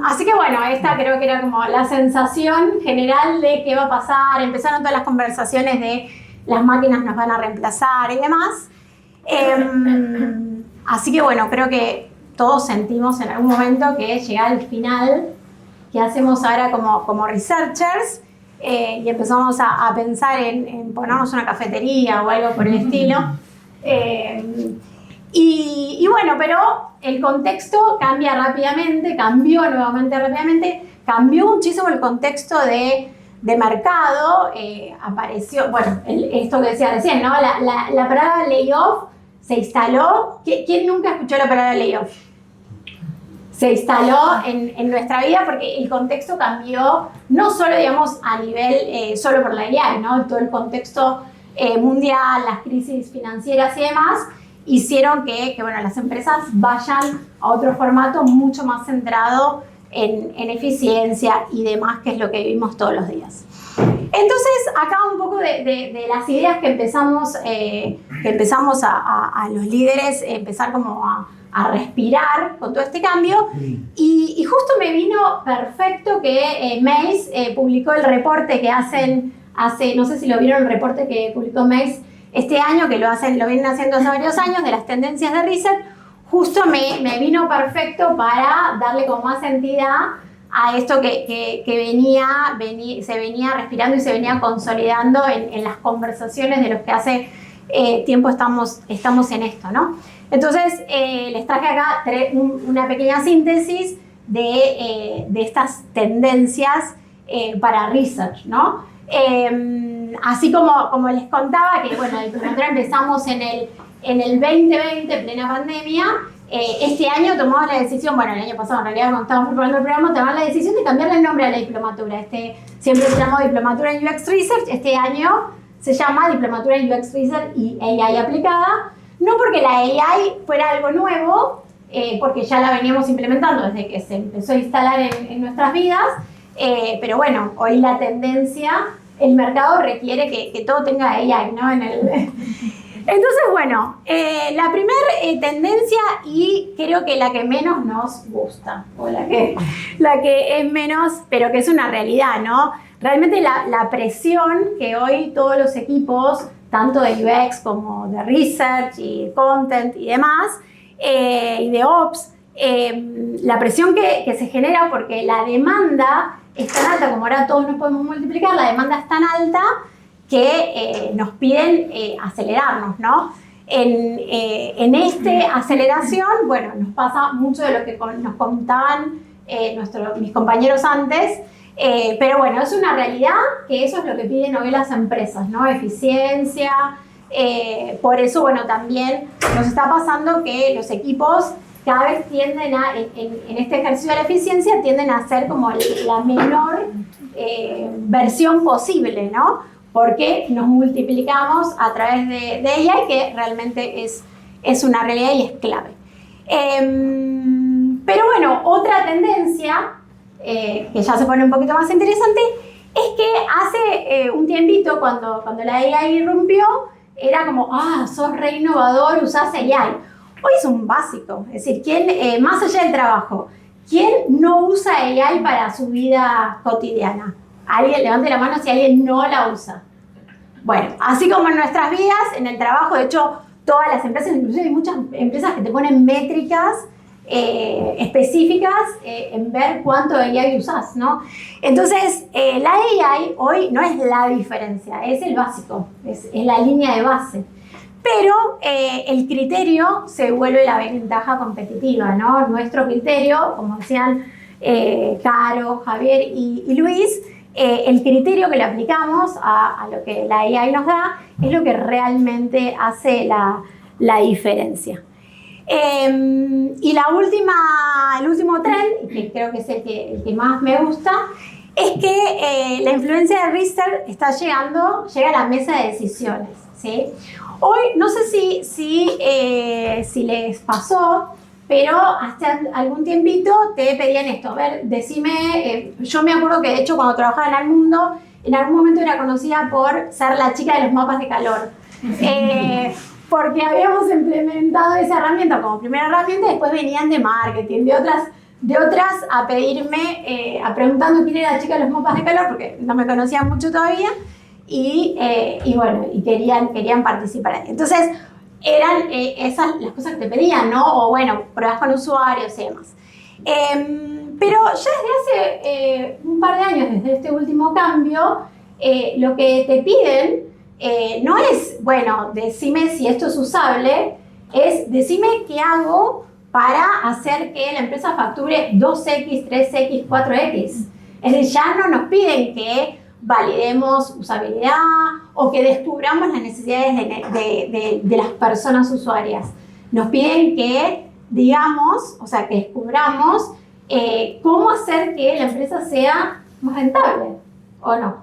Así que bueno, esta creo que era como la sensación general de qué va a pasar. Empezaron todas las conversaciones de las máquinas nos van a reemplazar y demás. Así que bueno, creo que todos sentimos en algún momento que llega el final, que hacemos ahora como researchers. y empezamos a pensar en ponernos una cafetería o algo por el estilo. Y bueno, pero el contexto cambió nuevamente rápidamente, cambió muchísimo el contexto de mercado, apareció, bueno, esto que decía recién, ¿no? La palabra layoff se instaló. ¿Quién nunca escuchó la palabra layoff? Se instaló en nuestra vida porque el contexto cambió, no solo, digamos, a nivel, solo por la AI, ¿no? Todo el contexto mundial, las crisis financieras y demás, hicieron que bueno, las empresas vayan a otro formato mucho más centrado en eficiencia y demás, que es lo que vivimos todos los días. Entonces, acá un poco de las ideas que empezamos a los líderes, empezar como a respirar con todo este cambio, y justo me vino perfecto que Mace publicó el reporte que hacen no sé si lo vieron, el reporte que publicó Mace este año, que lo vienen haciendo hace varios años, de las tendencias de research. Justo me vino perfecto para darle como más entidad a esto que se venía respirando y se venía consolidando en las conversaciones de los que hace tiempo estamos en esto, ¿no? Entonces, les traje acá una pequeña síntesis de estas tendencias para research, ¿no? Así como les contaba que, bueno, nosotros empezamos en el 2020, plena pandemia. Este año tomamos la decisión, bueno, el año pasado en realidad cuando estábamos preparando el programa, tomamos la decisión de cambiarle el nombre a la diplomatura. Siempre se llamó Diplomatura en UX Research, este año se llama Diplomatura en UX Research y AI aplicada. No porque la AI fuera algo nuevo, porque ya la veníamos implementando desde que se empezó a instalar en nuestras vidas, pero bueno, hoy la tendencia, el mercado requiere que todo tenga AI, ¿no? Entonces, bueno, la primera tendencia, y creo que la que menos nos gusta, o la que es menos, pero que es una realidad, ¿no? Realmente la presión que hoy todos los equipos, tanto de UX como de Research y Content y demás, y de Ops, la presión que se genera porque la demanda es tan alta, como ahora todos nos podemos multiplicar, la demanda es tan alta que nos piden acelerarnos, ¿no? En esta aceleración, bueno, nos pasa mucho de lo que nos contaban mis compañeros antes, pero bueno, es una realidad que eso es lo que piden hoy las empresas, ¿no? Eficiencia, por eso, bueno, también nos está pasando que los equipos cada vez tienden en este ejercicio de la eficiencia, tienden a hacer como la menor versión posible, ¿no? Porque nos multiplicamos a través de ella, y que realmente es una realidad y es clave. Pero bueno, otra tendencia que ya se pone un poquito más interesante es que hace un tiempito, cuando la AI irrumpió, era como, sos re innovador, usás AI. Hoy es un básico, es decir, ¿quién, más allá del trabajo, quién no usa AI para su vida cotidiana? Alguien levante la mano si alguien no la usa. Bueno, así como en nuestras vidas, en el trabajo, de hecho, todas las empresas, inclusive hay muchas empresas que te ponen métricas específicas en ver cuánto AI usás, ¿no? Entonces, la AI hoy no es la diferencia, es el básico, es la línea de base. Pero el criterio se vuelve la ventaja competitiva, ¿no? Nuestro criterio, como decían Caro, Javier y Luis, el criterio que le aplicamos a lo que la AI nos da es lo que realmente hace la diferencia. Y el último trend, que creo que es el que más me gusta, es que la influencia de research llega a la mesa de decisiones, ¿sí? Hoy, no sé si les pasó, pero hasta algún tiempito te pedían esto. A ver, decime, yo me acuerdo que de hecho cuando trabajaba en Almundo, en algún momento era conocida por ser la chica de los mapas de calor. Porque habíamos implementado esa herramienta como primera herramienta, y después venían de marketing, de otras a pedirme, preguntando quién era la chica de los mapas de calor, porque no me conocían mucho todavía, y bueno, y querían participar. Entonces, eran esas las cosas que te pedían, ¿no? O bueno, pruebas con usuarios y demás. Pero ya desde hace un par de años, desde este último cambio, lo que te piden no es, bueno, decime si esto es usable, es decime qué hago para hacer que la empresa facture 2X, 3X, 4X. Es decir, ya no nos piden que validemos usabilidad o que descubramos las necesidades de las personas usuarias. Nos piden que digamos, o sea, que descubramos cómo hacer que la empresa sea más rentable, ¿o no?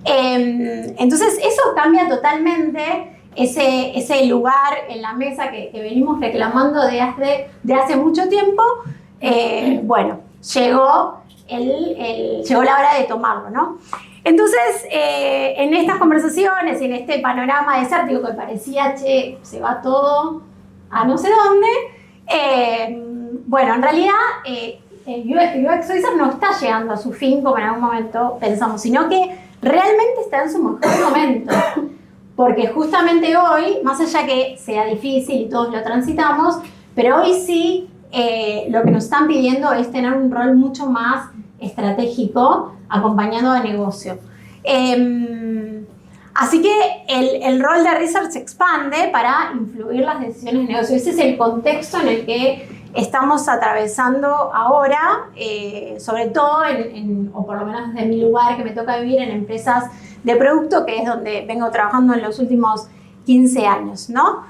Entonces, eso cambia totalmente ese lugar en la mesa que venimos reclamando de hace mucho tiempo. Bueno, llegó la hora de tomarlo, ¿no? Entonces, en estas conversaciones, en este panorama desértico que parecía, che, se va todo a no sé dónde, bueno, en realidad UX Research no está llegando a su fin como en algún momento pensamos, sino que realmente está en su mejor momento. Porque justamente hoy, más allá que sea difícil y todos lo transitamos, pero hoy sí lo que nos están pidiendo es tener un rol mucho más estratégico acompañando a negocio. Así que el rol de research se expande para influir las decisiones de negocio. Ese es el contexto en el que estamos atravesando ahora, sobre todo, o por lo menos desde mi lugar que me toca vivir en empresas de producto, que es donde vengo trabajando en los últimos 15 años, ¿no?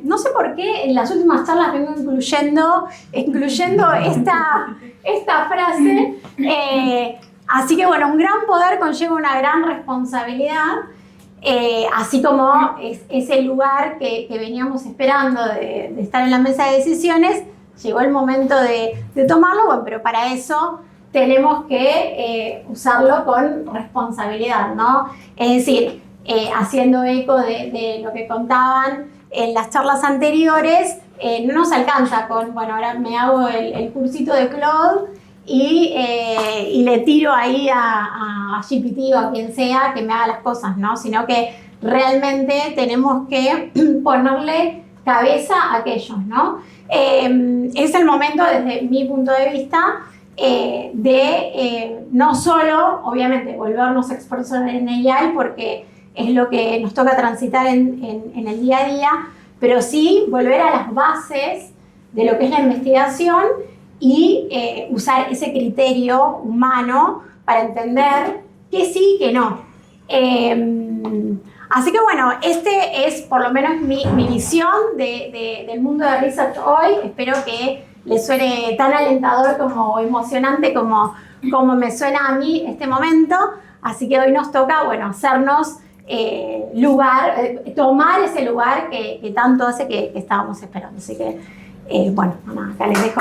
No sé por qué en las últimas charlas vengo incluyendo esta frase. Así que bueno, un gran poder conlleva una gran responsabilidad, así como es el lugar que veníamos esperando de estar en la mesa de decisiones, llegó el momento de tomarlo, bueno, pero para eso tenemos que usarlo con responsabilidad, ¿no? Es decir, haciendo eco de lo que contaban en las charlas anteriores, no nos alcanza con, bueno, ahora me hago el cursito de Claude y le tiro ahí a GPT o a quien sea que me haga las cosas, ¿no? Sino que realmente tenemos que ponerle cabeza a aquellos, ¿no? Es el momento, desde mi punto de vista, de no solo, obviamente, volvernos expertos en AI, porque es lo que nos toca transitar en el día a día, pero sí volver a las bases de lo que es la investigación y usar ese criterio humano para entender que sí y que no. Así que bueno, este es por lo menos mi visión del mundo de research hoy. Espero que les suene tan alentador como emocionante como me suena a mí este momento. Así que hoy nos toca, bueno, hacernos tomar ese lugar que tanto hace que estábamos esperando. Así que, bueno, nada, acá les dejo.